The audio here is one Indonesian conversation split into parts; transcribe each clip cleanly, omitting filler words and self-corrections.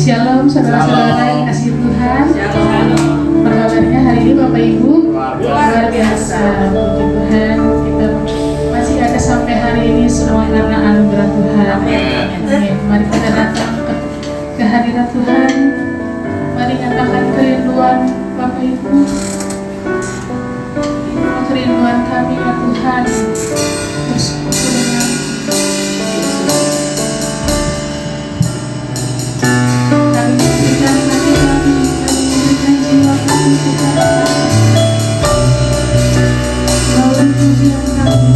Shalom saudara-saudara yang kasih Tuhan. Apa kabarnya hari ini Bapak Ibu? Luar biasa. Puji Tuhan, kita masih ada sampai hari ini semua karena anugerah Tuhan. Amin. Mari kita datang ke hadirat Tuhan. Mari nyatakan kerinduan Bapak Ibu. Kerinduan kami ya Tuhan. Bersekutu dengan kami memberikan hati kami memberikan jiwa kami Tuhan. Melalui pujian kami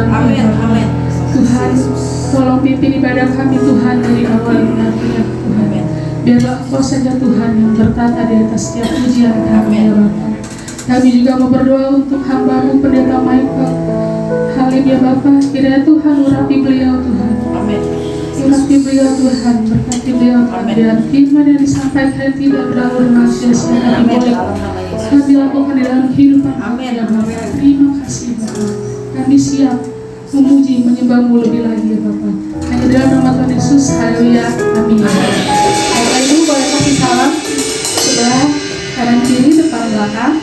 Amin. Tuhan, tolong pimpin ibadah kami Tuhan dari awal hingga akhir Tuhan. Biarlah Engkau saja Tuhan yang bertata di atas setiap ujian kami ya Bapa. Kami juga mau berdoa untuk hamba-Mu Pendeta Michael Halim ya Bapa. Kiranya Tuhan urapi beliau Tuhan. Urapi beliau Tuhan, berkati beliau Tuhan. Biar firman yang disampaikan tidak berlalu dengan sia-sia, tapi boleh kami lakukan di dalam kehidupan kami ya Bapa. Terima kasih Bapa. Kami siap memuji, menyembah-Mu lebih lagi ya Bapa. Hanya dalam nama Tuhan Yesus, haleluya, amin. Bapak Ibu boleh kasih salam sebelah kanan kiri, depan belakang.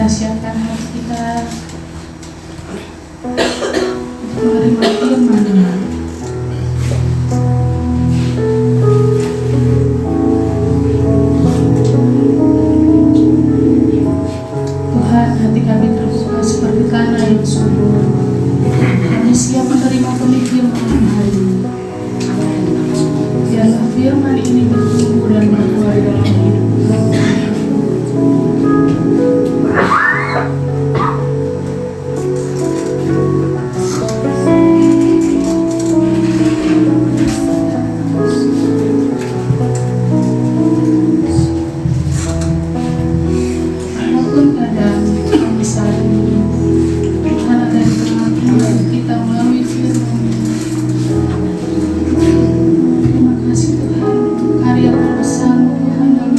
merahasiakan hati kita untuk menerima firman. Tuhan, hati kami terbuka seperti tanah yang subur. Kami siap menerima benih firman hari ini. Biarlah firman ini bertumbuh dan berbuah di dalam hidup. Apapun keadaan kami saat ini, Tuhan ada di tengah-tengah kita melalui firman. Terima kasih Tuhan untuk karya terbesar Tuhan dalam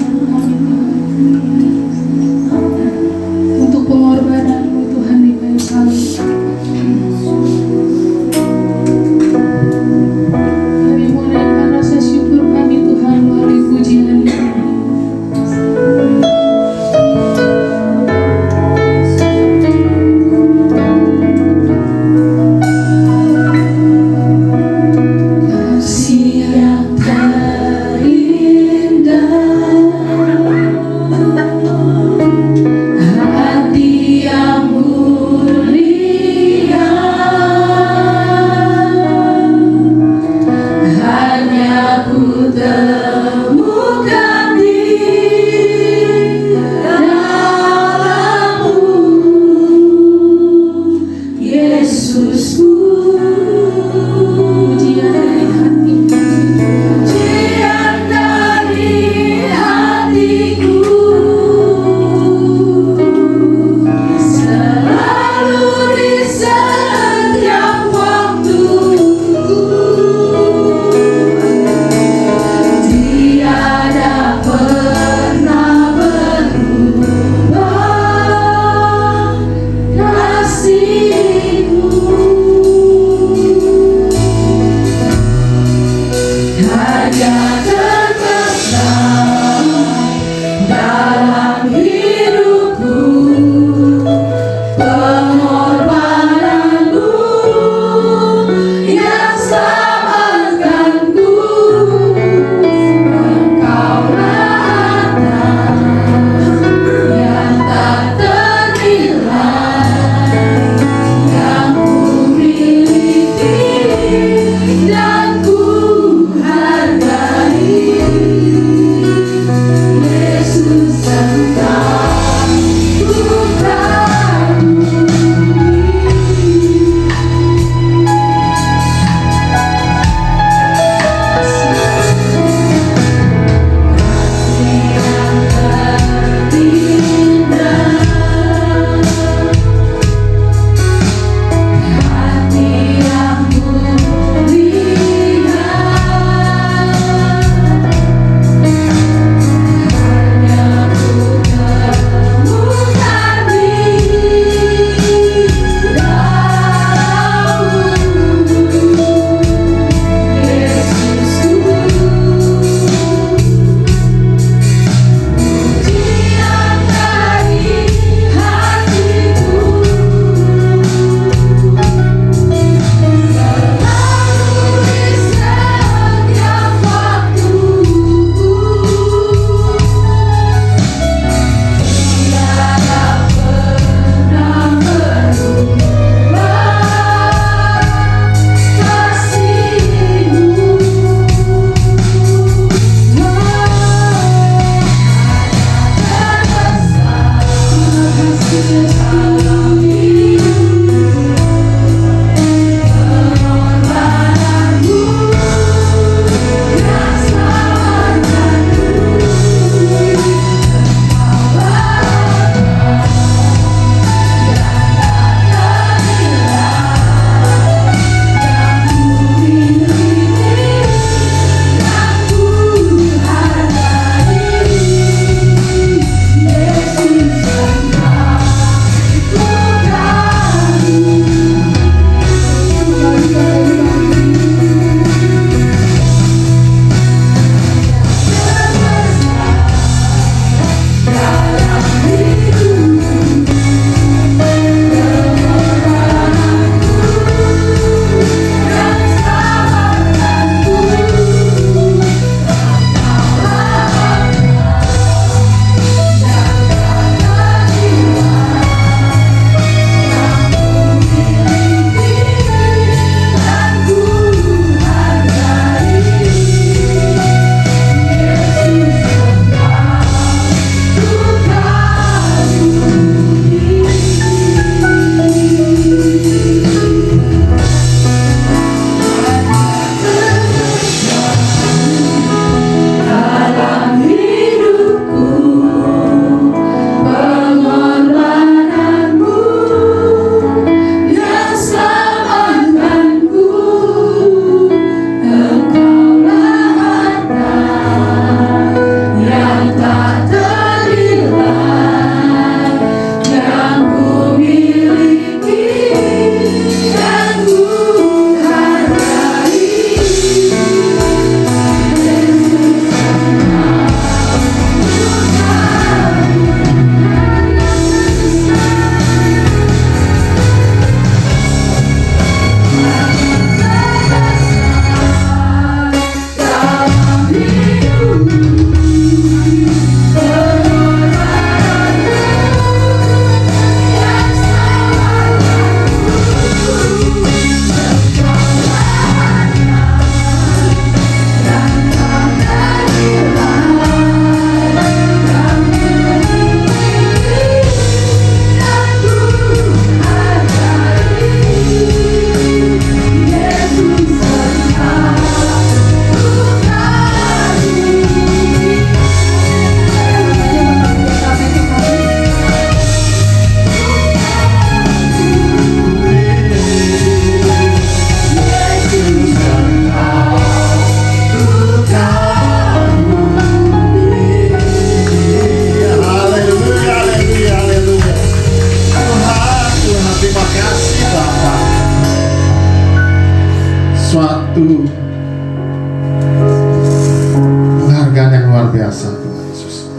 luar biasa Tuhan Yesus.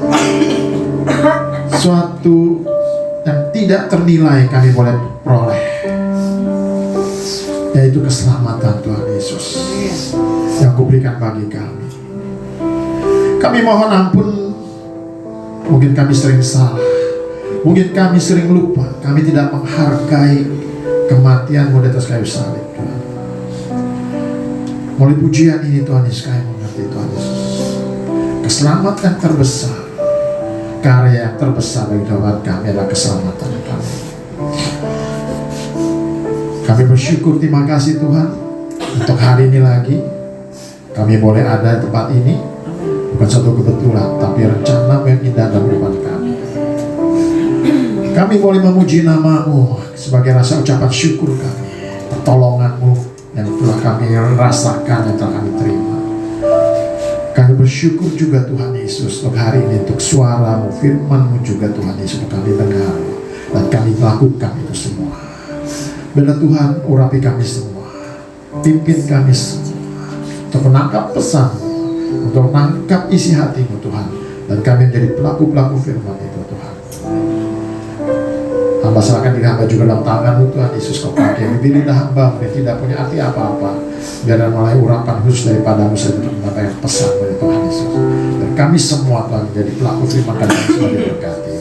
Suatu yang tidak ternilai kami boleh peroleh, yaitu keselamatan Tuhan Yesus yang Kau berikan bagi kami. Kami mohon ampun, mungkin kami sering salah, mungkin kami sering lupa, kami tidak menghargai kematian-Mu di atas kayu salib Tuhan. Melalui pujian ini Tuhan Yesus, kami mengerti Tuhan Yesus, keselamatan terbesar, karya yang terbesar bagi dalam kami adalah keselamatan kami. Kami bersyukur, terima kasih Tuhan, untuk hari ini lagi kami boleh ada di tempat ini. Bukan suatu kebetulan, tapi rencana yang indah dalam kehidupan kami. Kami boleh memuji nama-Mu sebagai rasa ucapan syukur kami, pertolongan-Mu yang telah kami rasakan, yang telah kami terima. Kami bersyukur juga Tuhan Yesus untuk hari ini, untuk suara-Mu, firman-Mu juga Tuhan Yesus, untuk kami dengar dan kami lakukan itu semua. Bila Tuhan, urapi kami semua, pimpin kami semua untuk menangkap pesan, untuk menangkap isi hati-Mu Tuhan, dan kami menjadi pelaku-pelaku firman itu Tuhan. Hamba serahkan diri hamba juga dalam tangan-Mu Tuhan Yesus. Kau pakai bibir lidah hamba yang tidak punya arti apa-apa, biarlah mulai urapan khusus daripada-Mu saja untuk menyampaikan pesan dari Tuhan Yesus. Dan kami semua Tuhan menjadi pelaku firman, kami semua diberkati.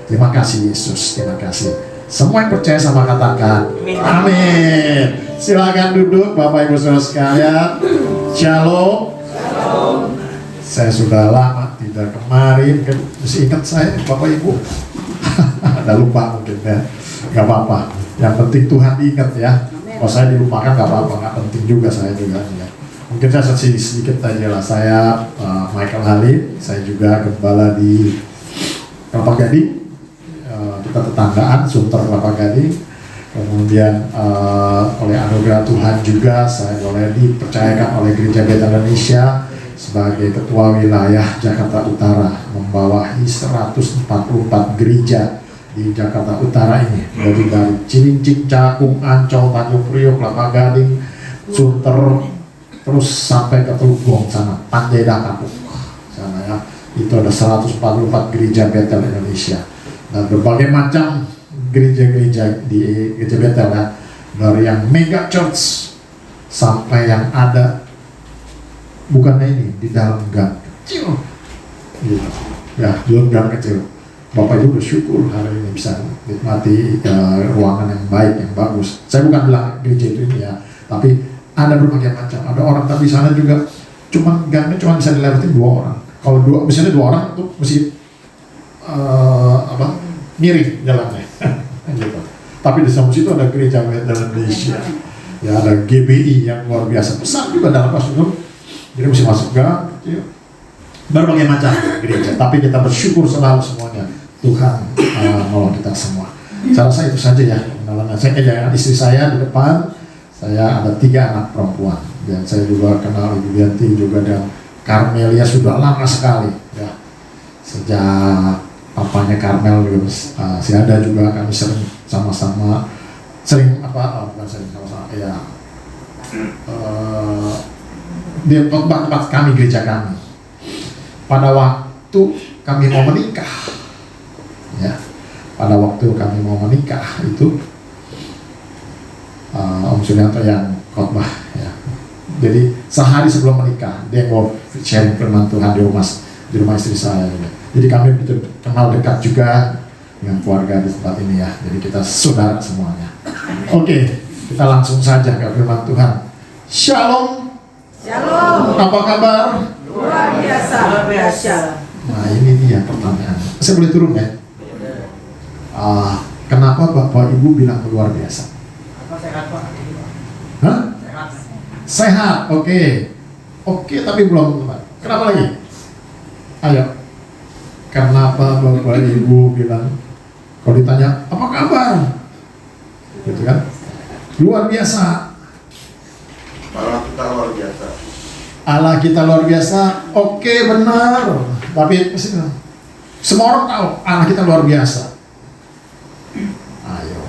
Terima kasih Yesus, terima kasih. Semua yang percaya sama katakan amin. Silakan duduk Bapak Ibu Saudara sekalian. Shalom. Saya sudah lama tidak kemarin, masih ingat saya Bapak Ibu. Ada lupa mungkin ya, nggak apa-apa. Yang penting Tuhan diingat ya. Kalau saya dilupakan nggak apa-apa, nggak penting juga saya juga ya. Mungkin saya sedikit aja lah. Saya Michael Halim, saya juga gembala di Kelapa Gading. Kita tetanggaan, Sunter Kelapa Gading. Kemudian oleh anugerah Tuhan juga saya boleh dipercayakan oleh Gereja Bethel Indonesia sebagai ketua wilayah Jakarta Utara, membawahi 144 gereja di Jakarta Utara ini, dari Cilincing, Cakung, Ancol, Tanjung Priok, Kelapa Gading, Sunter, terus sampai ke Teluk sana, Panjaidah Kapuk sana ya. Itu ada 144 gereja Bethel Indonesia dan berbagai macam gereja-gereja di Gereja Bethel ya, dari yang mega church sampai yang ada bukannya ini di dalam gang kecil gitu ya, di dalam gang kecil. Bapak Ibu bersyukur hari ini bisa nikmati ruangan yang baik, yang bagus. Saya bukan bilang gereja itu ini ya, tapi ada berbagai macam. Ada orang tapi di sana juga gangnya cuma bisa dilewatin 2 orang. Kalau misalnya 2 orang itu mesti miring jalannya gitu. Tapi di samping situ ada gereja dalam Indonesia ya, ada GBI yang luar biasa besar juga dalam pastor. Jadi mesti masuk gang kecil, berbagai macam gereja. Tapi kita bersyukur selalu semuanya Tuhan menolong kita semua. Saya rasa itu saja ya pengenalan. Saya dengan istri saya di depan. Saya ada 3 anak perempuan dan saya juga kenal Ibu Yanti juga, dan Carmelia sudah lama sekali ya, sejak papanya Carmel juga masih ada juga. Kami sering sama-sama bukan sering sama-sama ya, di tempat kami, gereja kami. Pada waktu kami mau menikah ya, pada waktu kami mau menikah itu Om Sunyanto yang khotbah ya. Jadi sehari sebelum menikah dia mau sharing firman Tuhan di rumah istri saya ya. Jadi kami kenal dekat juga dengan keluarga di tempat ini ya. Jadi kita saudara semuanya. Oke, kita langsung saja ke firman Tuhan. Shalom. Shalom. Apa kabar? Luar biasa. Luar biasa. Nah ini dia pertanyaan. Saya boleh turun ya? Kenapa Bapak Ibu bilang luar biasa? Sehat Pak. Hah? Sehat. Oke, tapi belum. Kenapa lagi? Ayo. Kenapa Bapak Ibu bilang? Kalau ditanya apa kabar? Gitu kan? Luar biasa. Allah kita luar biasa. Allah kita luar biasa. Oke, benar. Tapi semua orang tahu Allah kita luar biasa. Ayo.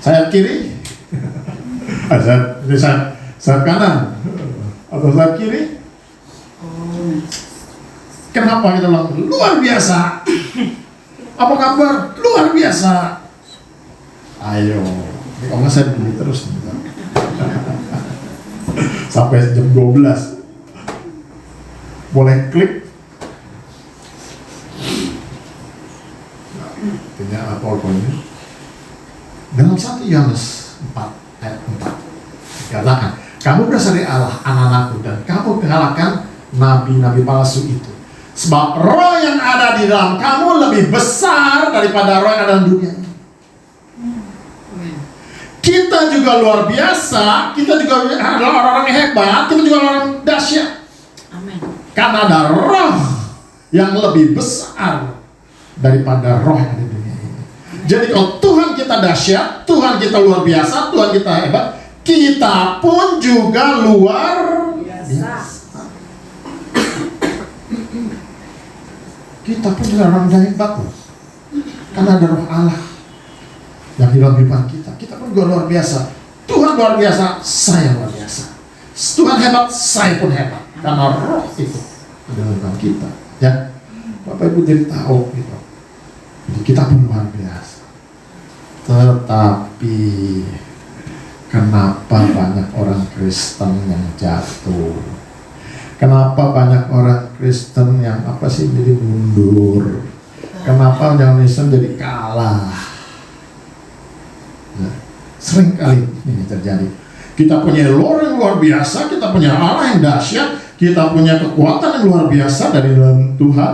Sayap kiri, sayap kanan, atau sayap kiri? Kenapa kita bilang luar biasa? Apa kabar? Luar biasa. Ayo, kalau nggak saya beli terus sampai jam 12. Boleh klik. Punya apa ini? Dalam 1 Yohanes 4 ayat 4 dikatakan, kamu berasal dari Allah, anak-anakku, dan kamu mengalahkan nabi-nabi palsu itu. Sebab roh yang ada di dalam kamu lebih besar daripada roh yang ada dalam dunia ini. Kita juga luar biasa, kita juga adalah orang-orang yang hebat, kita juga orang dahsyat. Amin. Karena ada roh yang lebih besar daripada roh yang ada di dunia ini. Jadi kalau Tuhan kita dahsyat, Tuhan kita luar biasa, Tuhan kita hebat, kita pun juga luar biasa. Kita pun juga orang yang hebat loh. Karena ada roh Allah yang di dalam kehidupan kita. Kita pun juga luar biasa. Tuhan luar biasa, saya luar biasa. Tuhan hebat, saya pun hebat. Karena roh itu ada dalam kita. Ya, Bapak Ibu jadi tahu gitu. Jadi kita pun luar biasa. Tetapi kenapa banyak orang Kristen yang jatuh? Kenapa banyak orang Kristen yang jadi mundur? Kenapa orang Kristen jadi kalah? Nah, sering kali ini terjadi. Kita punya orang yang luar biasa, kita punya Allah yang dahsyat, kita punya kekuatan yang luar biasa dari dalam Tuhan,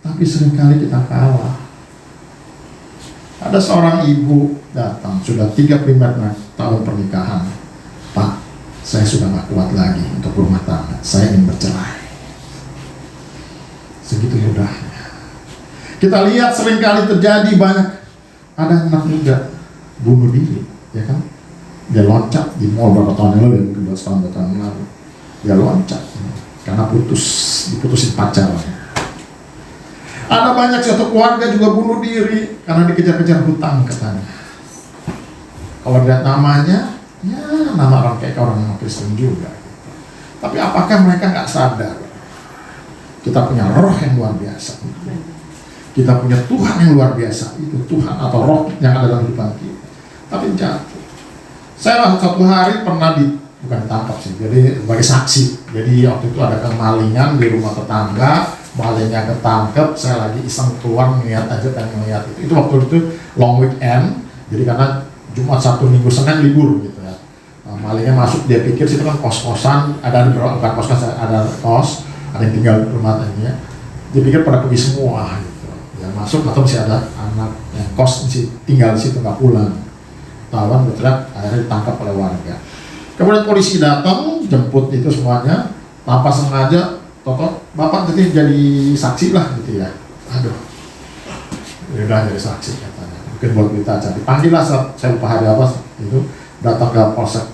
tapi seringkali kita kalah. Ada seorang ibu datang, sudah 35 tahun pernikahan. Pak, saya sudah gak kuat lagi untuk rumah tangga, saya ingin bercerai. Segitu mudahnya. Kita lihat seringkali terjadi banyak. Ada anak muda bunuh diri, ya kan? Dia loncat di mall berapa tahun yang lalu, mungkin 2 tahun yang lalu. Dia loncat karena diputusin pacarnya. Ada banyak satu keluarga juga bunuh diri karena dikejar-kejar hutang katanya. Kalau lihat namanya, ya nama orang kayak orang Kristen juga. Tapi apakah mereka nggak sadar? Kita punya roh yang luar biasa. Kita punya Tuhan yang luar biasa. Itu Tuhan atau roh yang ada dalam kehidupan kita. Tapi jatuh. Saya satu hari pernah bukan ditangkap sih, jadi sebagai saksi. Jadi waktu itu ada kemalingan di rumah tetangga. Malingnya ketangkep, saya lagi iseng keluar ngeliat aja dan ngeliat itu waktu itu long weekend, jadi karena Jumat, Sabtu, Minggu, Senin libur gitu ya. Nah, malingnya masuk, dia pikir situ kan kos-kosan, ada bukan kos-kosan, ada kos, ada yang tinggal di rumah tadinya. Dia pikir pada pergi semua gitu. Ya masuk atau masih ada anak yang kos masih tinggal di situ nggak pulang. Tawan berteriak, akhirnya ditangkap oleh warga. Kemudian polisi datang, jemput itu semuanya, tanpa sengaja. Toto, Bapak nanti jadi saksi lah gitu ya. Aduh, udah jadi saksi katanya. Mungkin buat berita aja. Dipanggil lah, saya lupa hari apa itu, datang ke polsek.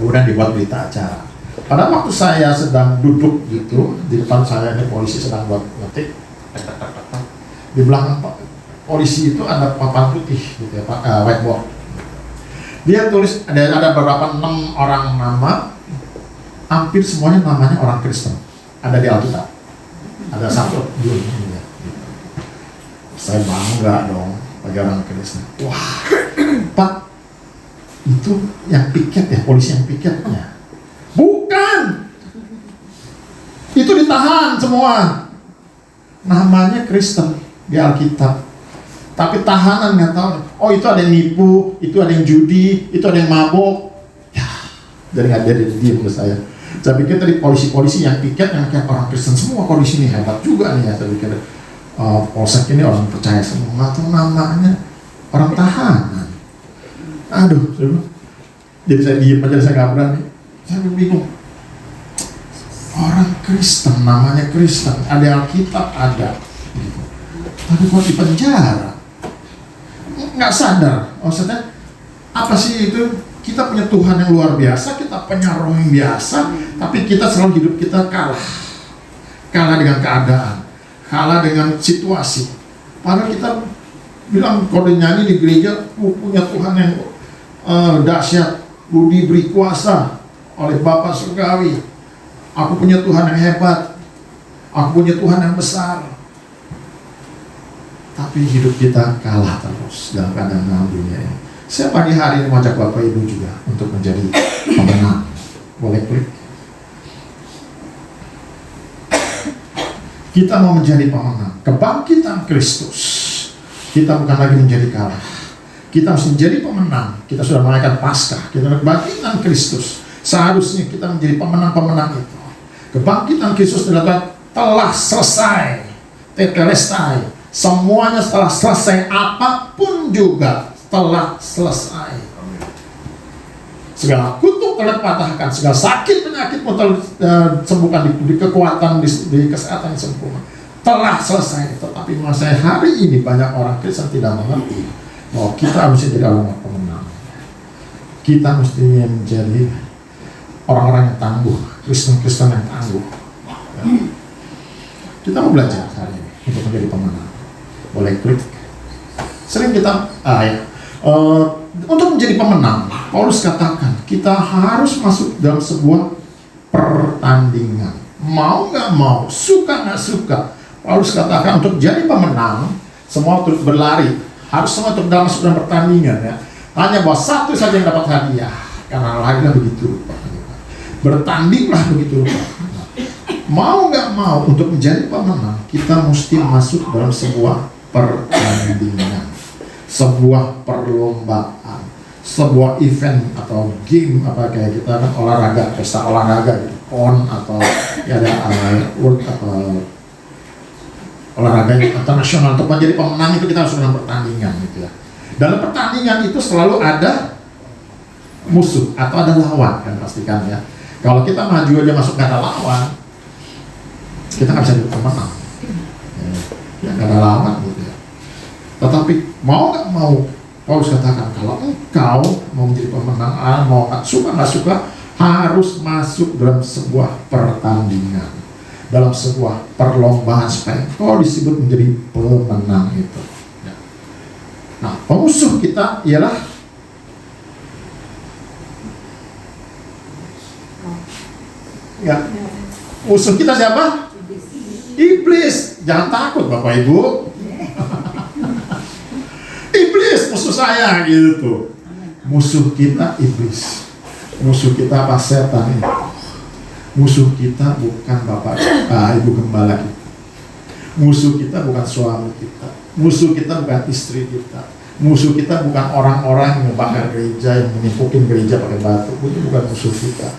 Kemudian dibuat berita acara. Pada waktu saya sedang duduk gitu, di depan saya ini polisi sedang buat ngetik. Di belakang polisi itu ada papan putih gitu ya, whiteboard. Dia tulis ada beberapa 6 orang nama, hampir semuanya namanya orang Kristen. Ada di Alkitab, ada 1, 2, 3. Saya bangga dong bagi orang Kristen. Wah, Pak, itu yang piket ya, polisi yang piketnya? Bukan, itu ditahan semua. Namanya Kristen di Alkitab, tapi tahanan nggak tahu. Oh, itu ada yang nipu, itu ada yang judi, itu ada yang mabok. Ya, jadi nggak jadi diem ke saya. Saya pikir tadi polisi-polisi yang piket yang kayak orang Kristen semua, polisi ini hebat juga nih ya. Saya pikir polsek ini orang percaya semua, atau namanya orang tahanan. Aduh, jadi saya diem aja, saya nggak berani. Saya bingung. Orang Kristen, namanya Kristen, ada Alkitab ada, gitu. Tapi kok di penjara? Nggak sadar, maksudnya apa sih itu? Kita punya Tuhan yang luar biasa, kita punya roh yang biasa, tapi kita selalu hidup kita kalah dengan keadaan, kalah dengan situasi. Padahal kita bilang kode nyanyi di gereja, punya Tuhan yang dahsyat, diberi kuasa oleh Bapa Surgawi. Aku punya Tuhan yang hebat, Aku punya Tuhan yang besar. Tapi hidup kita kalah terus dalam keadaan dalam dunia ini. Saya pagi hari ini mengajak Bapak Ibu juga untuk menjadi pemenang. Boleh klik. Kita mau menjadi pemenang. Kebangkitan Kristus. Kita bukan lagi menjadi kalah. Kita harus menjadi pemenang. Kita sudah merayakan Paskah. Kita kebangkitan Kristus. Seharusnya kita menjadi pemenang-pemenang itu. Kebangkitan Kristus telah selesai. Tetelestai. Semuanya setelah selesai, apapun juga telah selesai. Segala kutuk telah dipatahkan, segala sakit penyakit pun telah sembuhkan di kekuatan di kesehatan yang sempurna. Telah selesai. Tetapi masa hari ini banyak orang Kristen tidak mengerti bahwa kita harus jadi orang pemenang. Kita mestinya menjadi orang-orang yang tangguh, Kristen-Kristen yang tangguh. Kita mau belajar hari ini untuk menjadi pemenang. Boleh klik. Sering kita untuk menjadi pemenang, Paulus katakan kita harus masuk dalam sebuah pertandingan. Mau nggak mau, suka nggak suka, Paulus katakan untuk jadi pemenang, semua turut berlari, harus semua turut dalam masuk dalam pertandingan ya. Hanya bahwa satu saja yang dapat hadiah, karena lainnya begitu rupa. Bertandinglah begitu rupa. Mau nggak mau, untuk menjadi pemenang, kita mesti masuk dalam sebuah pertandingan, sebuah perlombaan, sebuah event atau game, apa kayak kita kan olahraga, pesta olahraga gitu, PON atau ya ada world atau olahraga internasional. Untuk menjadi pemenang itu kita harus dalam pertandingan gitu ya. Dalam pertandingan itu selalu ada musuh atau ada lawan kan, pastikan ya. Kalau kita maju aja masuk gak ada lawan, kita nggak bisa jadi pemenang. Ya gak ada lawan gitu ya. Tetapi mau nggak mau, Paulus katakan kalau engkau mau menjadi pemenang, mau nggak suka, harus masuk dalam sebuah pertandingan, dalam sebuah perlombaan supaya engkau disebut menjadi pemenang itu. Ya. Nah, pemusuh kita ialah ya, musuh kita siapa? Iblis. Jangan takut Bapak Ibu. Iblis musuh saya gitu. Musuh kita iblis. Musuh kita apa? Setan itu. Musuh kita bukan Bapak Ibu gembala kita. Musuh kita bukan suami kita. Musuh kita bukan istri kita. Musuh kita bukan orang-orang yang membakar gereja, yang menimpukin gereja pakai batu. Itu bukan musuh kita.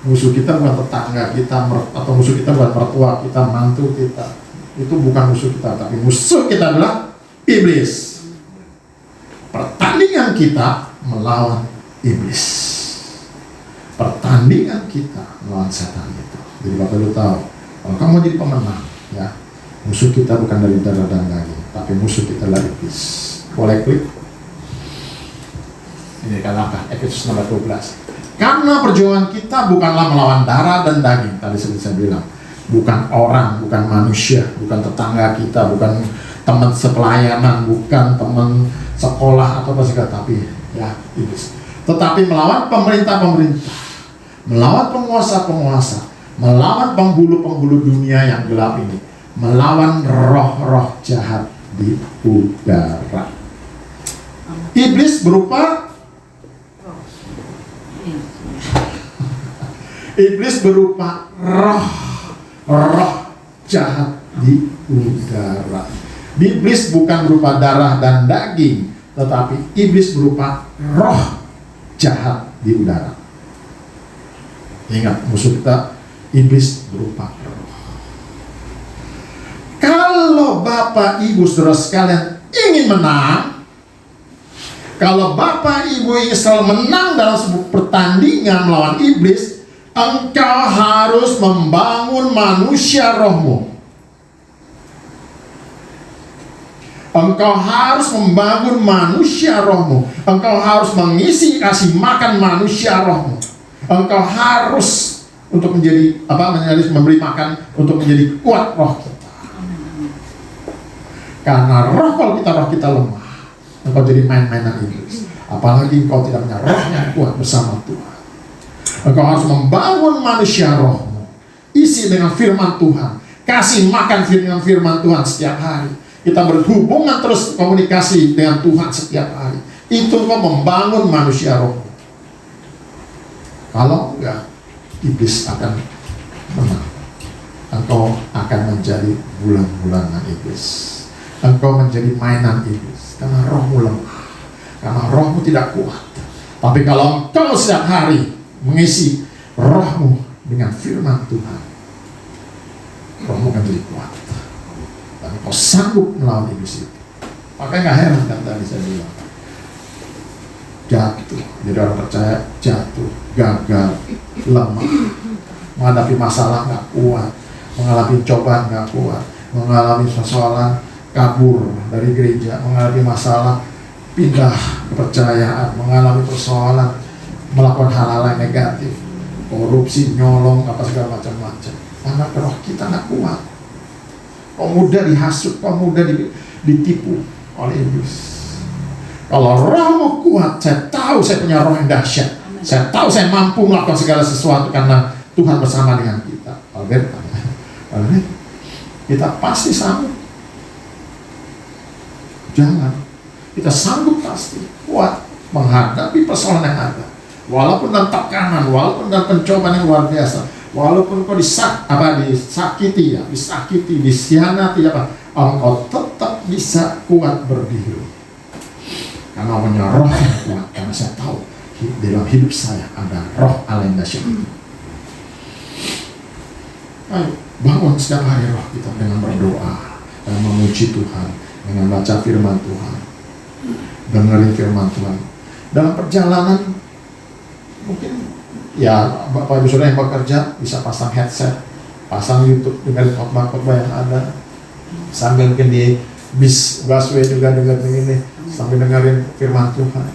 Musuh kita bukan tetangga kita, atau musuh kita bukan mertua kita, mantu kita. Itu bukan musuh kita, tapi musuh kita adalah iblis. Pertandingan kita melawan iblis. Pertandingan kita melawan setan itu. Jadi Bapak Ibu tahu, kalau kamu jadi pemenang, ya, musuh kita bukan dari darah dan daging, tapi musuh kita adalah iblis. Boleh klik. Ini katakan Efesus 6:12. Karena perjuangan kita bukanlah melawan darah dan daging. Tadi seperti saya bilang, bukan orang, bukan manusia, bukan tetangga kita, bukan teman sepelayanan, bukan teman sekolah atau apa segala, tapi ya iblis. Tetapi melawan pemerintah-pemerintah, melawan penguasa-penguasa, melawan penghulu-penghulu dunia yang gelap ini, melawan roh-roh jahat di udara. Iblis berupa roh jahat di udara. Iblis bukan berupa darah dan daging, tetapi iblis berupa roh jahat di udara. Ingat, musuh kita iblis berupa roh. Kalau Bapak Ibu saudara sekalian ingin menang, kalau Bapak Ibu ingin selalu menang dalam sebuah pertandingan melawan iblis, engkau harus membangun manusia rohmu. Engkau harus membangun manusia rohmu. Engkau harus mengisi, kasih makan manusia rohmu. Engkau harus untuk menjadi memberi makan untuk menjadi kuat roh kita. Karena roh kita lemah, engkau jadi main-mainan iblis. Apalagi engkau tidak punya roh yang kuat bersama Tuhan. Engkau harus membangun manusia rohmu, isi dengan firman Tuhan, kasih makan firman Tuhan setiap hari. Kita berhubungan terus komunikasi dengan Tuhan setiap hari. Itu kok membangun manusia roh. Kalau enggak, iblis akan menang. Engkau akan menjadi bulan-bulanan iblis. Engkau menjadi mainan iblis. Karena rohmu lemah. Karena rohmu tidak kuat. Tapi kalau engkau setiap hari mengisi rohmu dengan firman Tuhan, rohmu akan jadi kuat. Dan engkau sanggup melawan iblis itu. Makanya gak heran kan tadi saya bilang, jatuh, jadi orang percaya jatuh, gagal, lemah, menghadapi masalah gak kuat, mengalami cobaan gak kuat, mengalami persoalan kabur dari gereja, mengalami masalah pindah kepercayaan, mengalami persoalan melakukan hal-hal yang negatif, korupsi, nyolong, apa segala macam-macam. Karena roh kita gak kuat. Kau mudah dihasut, kau mudah ditipu oleh iblis. Kalau rohmu kuat, saya tahu saya punya roh yang dahsyat. Saya tahu saya mampu melakukan segala sesuatu karena Tuhan bersama dengan kita. Albert, kita pasti sanggup jalan. Kita sanggup pasti kuat menghadapi persoalan yang ada. Walaupun dalam tekanan, walaupun dalam pencobaan yang luar biasa, walaupun kau disakiti, disianati, engkau tetap bisa kuat berdiri. Karena punya roh yang kuat. Karena saya tahu dalam hidup saya ada roh Allah yang dahsyat itu. Ayo bangun setiap hari roh kita dengan berdoa, dengan memuji Tuhan, dengan baca firman Tuhan, dengerin firman Tuhan. Dalam perjalanan mungkin ya Bapak Ibu Saudara yang bekerja bisa pasang headset, pasang YouTube, dengerin khotbah-khotbah yang ada, sambil mungkin di bis busway juga dengerin ini, sambil dengerin firman Tuhan.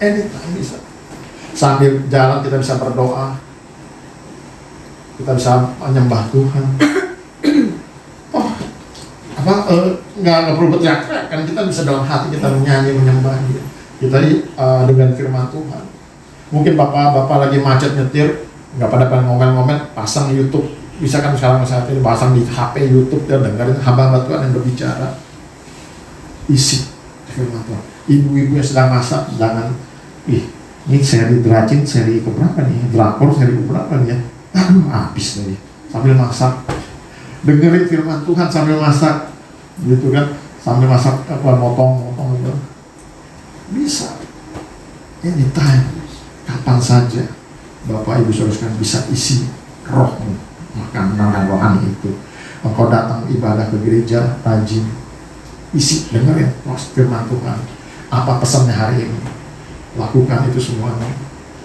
Anytime bisa. Sambil jalan kita bisa berdoa, kita bisa menyembah Tuhan. Nggak perlu berteriak-teriak, kan kita bisa dalam hati kita menyanyi, menyembah Dia. Kita dengan firman Tuhan. Mungkin bapak lagi macet nyetir, nggak pada ngomel-ngomel, pasang YouTube. Bisa kan sekarang saat ini pasang di HP YouTube, dan dengerin hamba-hamba Tuhan yang berbicara. Isi firman Tuhan. Ibu-ibu yang sedang masak, jangan, ini seri Dracin, seri keberapa nih? Drakor seri keberapa nih ya? Aduh, habis tadi. Sambil masak, dengerin firman Tuhan sambil masak, gitu kan? Sambil masak motong gitu. Bisa. Anytime, kapan saja, Bapak Ibu Saudara bisa isi rohmu, makanan rohani itu. Engkau datang ibadah ke gereja, rajin, isi, dengerin firman Tuhan. Apa pesannya hari ini? Lakukan itu semuanya.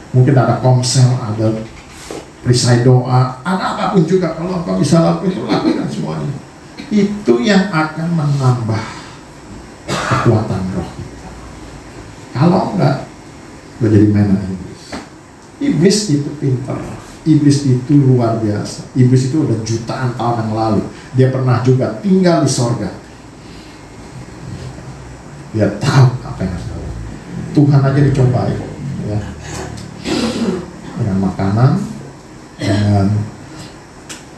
Mungkin ada komsel, ada perisai doa, ada apapun juga. Kalau engkau bisa lakukan itu, lakukan semuanya. Itu yang akan menambah kekuatan roh kita. Kalau enggak, menjadi mainan iblis. Iblis itu pintar. Iblis itu luar biasa. Iblis itu udah jutaan tahun yang lalu. Dia pernah juga tinggal di sorga. Dia tahu apa yang harus dilakukan. Tuhan aja dicobai, ya. Dengan makanan, dengan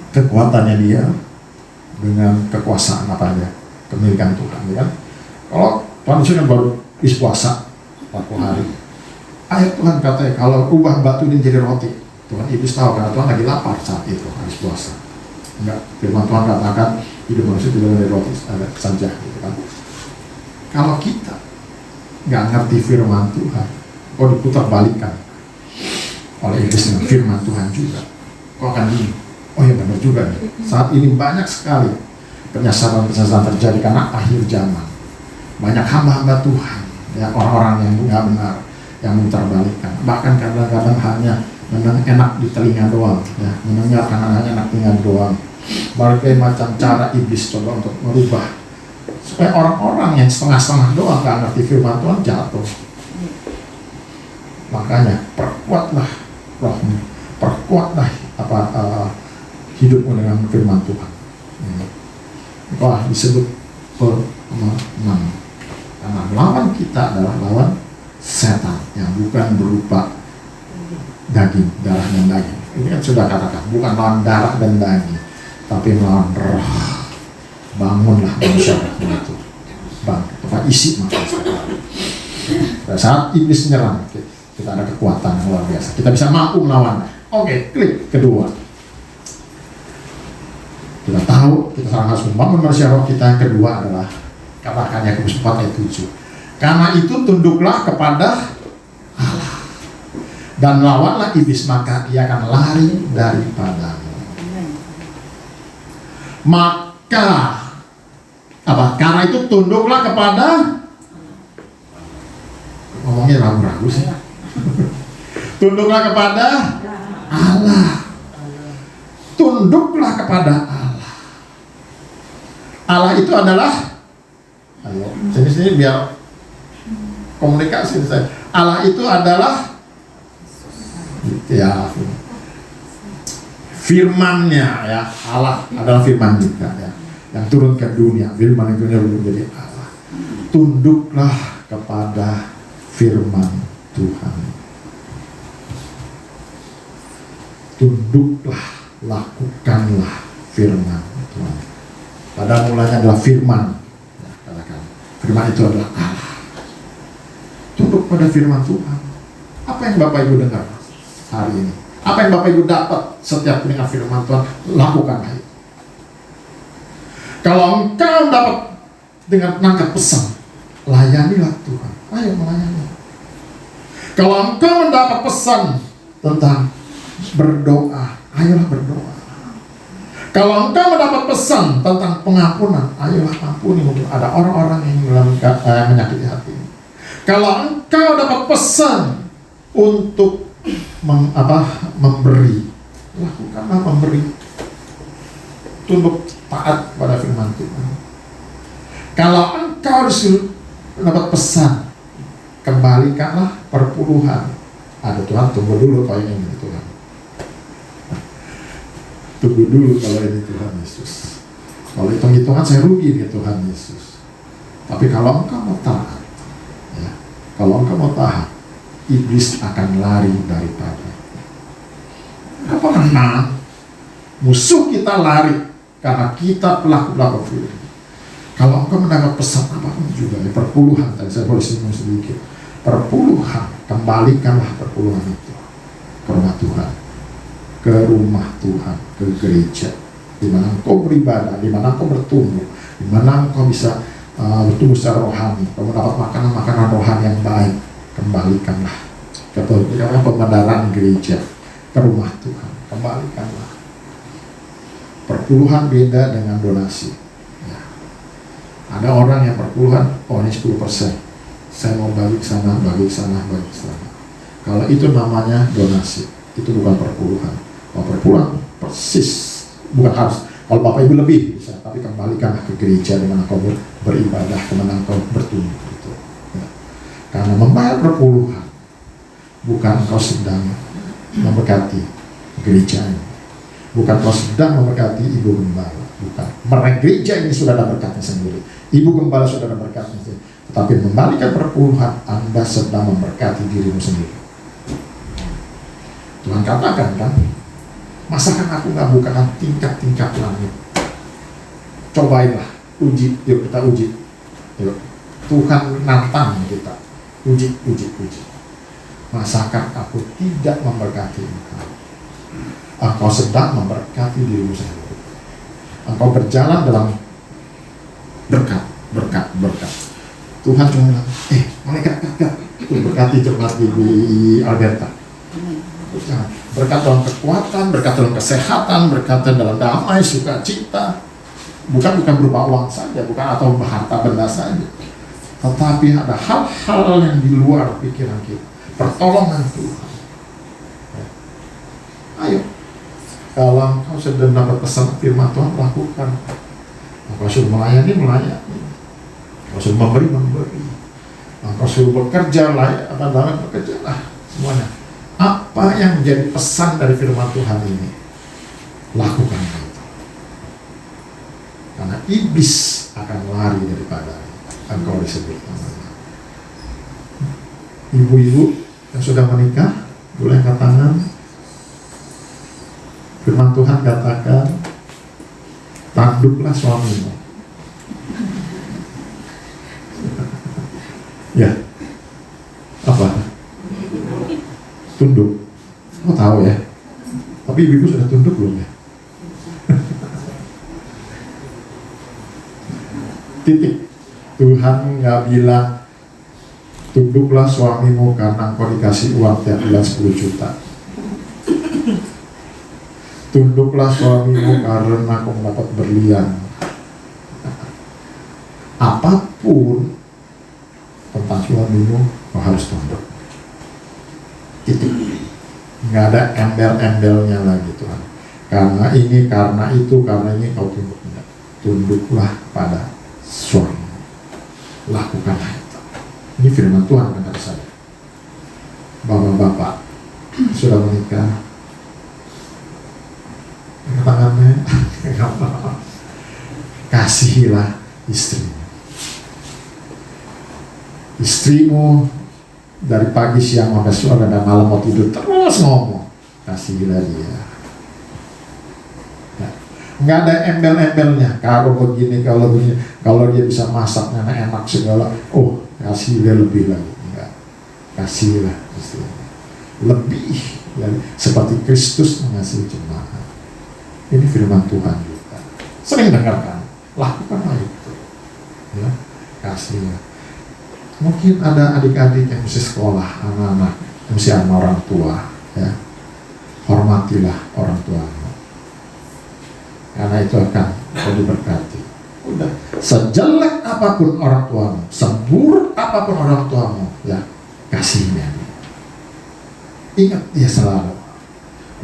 kekuatannya dia, dengan kekuasaan apa aja, kemilikan Tuhan, ya kan? Kalau Tuhan Yesus kan baru habis puasa 40 hari. Ayat Tuhan katanya, kalau ubah batu ini jadi roti. Tuhan iblis tahu karena Tuhan lagi lapar saat itu habis puasa. Enggak, firman Tuhan katakan hidup manusia tidak dari roti saja, gitu kan? Kalau kita nggak ngerti firman Tuhan, kok diputar balikan oleh iblis dengan firman Tuhan juga, kok akan gini, oh ya benar juga nih. Saat ini banyak sekali penyesalan terjadi karena akhir zaman. Banyak hamba-hamba Tuhan, ya, orang-orang yang nggak benar, yang memutar balikan. Bahkan kadang-kadang hanya menang enak di telinga doang, ya, mendengar karena hanya enak telinga doang. Berbagai macam cara iblis coba untuk merubah supaya orang-orang yang setengah-setengah doang gak ngerti firman Tuhan jatuh. Makanya perkuatlah rohmu, perkuatlah hidupmu dengan firman Tuhan. Itulah disebut pemenang. Karena lawan kita adalah lawan setan yang bukan berupa daging, darah dan daging. Ini kan sudah katakan, bukan lawan darah dan daging. tapi melawan roh. Bangunlah manusia itu. Isi makan sekali. Pada saat iblis menyerang, kita ada kekuatan yang luar biasa. Kita bisa mampu melawan. Oke, klik kedua. Kita tahu kita harus membangun manusia roh kita. Yang kedua adalah katakan Yakobus 4 ayat 7. Karena itu tunduklah kepada Allah dan lawanlah iblis, maka ia akan lari daripadamu. Maka apa? Karena itu tunduklah kepada, ngomongnya ragu-ragu sih. Tunduklah kepada Allah. Tunduklah kepada Allah. Allah itu adalah, ayo sini biar komunikasi saya. Allah itu adalah ya firman-Nya ya. Allah adalah firman juga ya, yang turun ke dunia. Firman itu menjadi Allah. Tunduklah kepada firman Tuhan. Tunduklah, lakukanlah firman Tuhan. Pada mulanya adalah firman. Ya, katakan firman itu adalah Allah. Tunduk pada firman Tuhan. Apa yang Bapak Ibu dengar hari ini? Apa yang Bapak Ibu dapat setiap mendengar firman Tuhan? Lakukanlah itu. Kalau engkau dapat dengan menangkap pesan, layanilah Tuhan. Ayo melayani. Kalau engkau mendapat pesan tentang berdoa, ayolah berdoa. Kalau engkau mendapat pesan tentang pengampunan, ayolah ampuni. Mungkin ada orang-orang yang menyakiti hati. Kalau engkau dapat pesan untuk memberi, lakukanlah memberi. Tunduk taat pada firman Tuhan. Kalau engkau dapat pesan, kembalikanlah perpuluhan. Ada Tuhan, tunggu dulu kalau ini Tuhan. Tunggu dulu kalau ini Tuhan Yesus. Kalau hitung-hitungan saya rugi nih Tuhan Yesus. Tapi kalau engkau mau taat, ya, kalau engkau mau taat, iblis akan lari daripada. Apa menang? Musuh kita lari karena kita pelaku-pelaku firman. Kalau engkau mendapat pesan apapun juga, ya, perpuluhan, tadi saya boleh singgung sedikit. Perpuluhan, kembalikanlah perpuluhan itu ke rumah Tuhan, ke rumah Tuhan, ke gereja, di mana engkau beribadah, di mana engkau bertumbuh, di mana engkau bisa bertumbuh secara rohani, engkau mendapat makanan-makanan rohani yang baik. Kembalikanlah ke pembenaran gereja, ke rumah Tuhan. Kembalikanlah. Perpuluhan beda dengan donasi. Ya. Ada orang yang perpuluhan, oh ini 10%. Saya mau bagi ke sana, bagi ke sana, bagi ke sana. Kalau itu namanya donasi, itu bukan perpuluhan. Kalau perpuluhan persis, bukan harus. Kalau Bapak Ibu lebih bisa, tapi kembalikanlah ke gereja di mana kau beribadah, di mana kau bertumbuh. Gitu. Ya. Karena membayar perpuluhan, bukan kau sedang memberkati gereja ini, bukan kau sedang memberkati ibu gembala, bukan. Mereka gereja ini sudah ada berkatnya sendiri, ibu gembala sudah ada berkatnya sendiri. Tetapi membalikan perpuluhan, Anda sedang memberkati dirimu sendiri. Tuhan katakan kan, masakan aku nggak bukakan tingkat-tingkat langit? Cobainlah, uji, yuk kita uji. Yuk. Tuhan nantang kita, uji. Masakan aku tidak memberkati engkau? Engkau sedang memberkati dirimu sendiri. Engkau berjalan dalam berkat. Tuhan cuma bilang, malaikat berkati jemaat di Alberta. Berkat dalam kekuatan, berkat dalam kesehatan, berkat dalam damai, sukacita. Bukan berupa uang saja, bukan atau harta benda saja. Tetapi ada hal-hal yang di luar pikiran kita. Pertolongan Tuhan. Ayo, kalau engkau sudah dapat pesan firman Tuhan, lakukan. Engkau suruh melayani. Engkau suruh memberi. Engkau suruh bekerja, bekerjalah semuanya. Apa yang menjadi pesan dari firman Tuhan ini, lakukan itu. Karena iblis akan lari daripada engkau disebut namanya. Ibu-ibu yang sudah menikah, boleh angkat tangan. Firman Tuhan katakan, Tanduklah suamimu. Ya, apa? Tunduk. Oh tahu ya. Tapi ibu sudah tunduk belum ya? Titik. Tuhan nggak bilang tunduklah suamimu karena engkau dikasih uang tiap bulan 10 juta. Tunduklah suamimu karena kau mendapat berlian. Apapun tentang suamimu, kau harus tunduk. Titik. Nggak ada embel-embelnya lagi Tuhan. Karena ini, karena itu, karena ini kau tunduk. Tunduklah pada suami. Lakukanlah itu. Ini firman Tuhan kepada saya. Bapak-bapak sudah menikah, tangannya kasihilah istrimu. Istrimu dari pagi, siang, sampai sore dan malam mau tidur terus ngomong, kasihilah dia. Nggak ada embel-embelnya. Kalau begini, kalau begini, kalau dia bisa masaknya enak segala, oh kasih dia lebih lagi. Enggak, kasihlah istrinya lebih dari seperti Kristus mengasihi jemaat. Ini firman Tuhan juga. Sering dengarkan, lakukanlah itu. Ya, kasihlah. Mungkin ada adik-adik yang mesti sekolah, anak-anak yang mesti sama orang tua. Ya, hormatilah orang tuamu. Karena itu akan kau diberkati. Udah, sejelek apapun orang tuamu, seburuk apapun orang tuamu, ya kasihnya. Ingat dia selalu.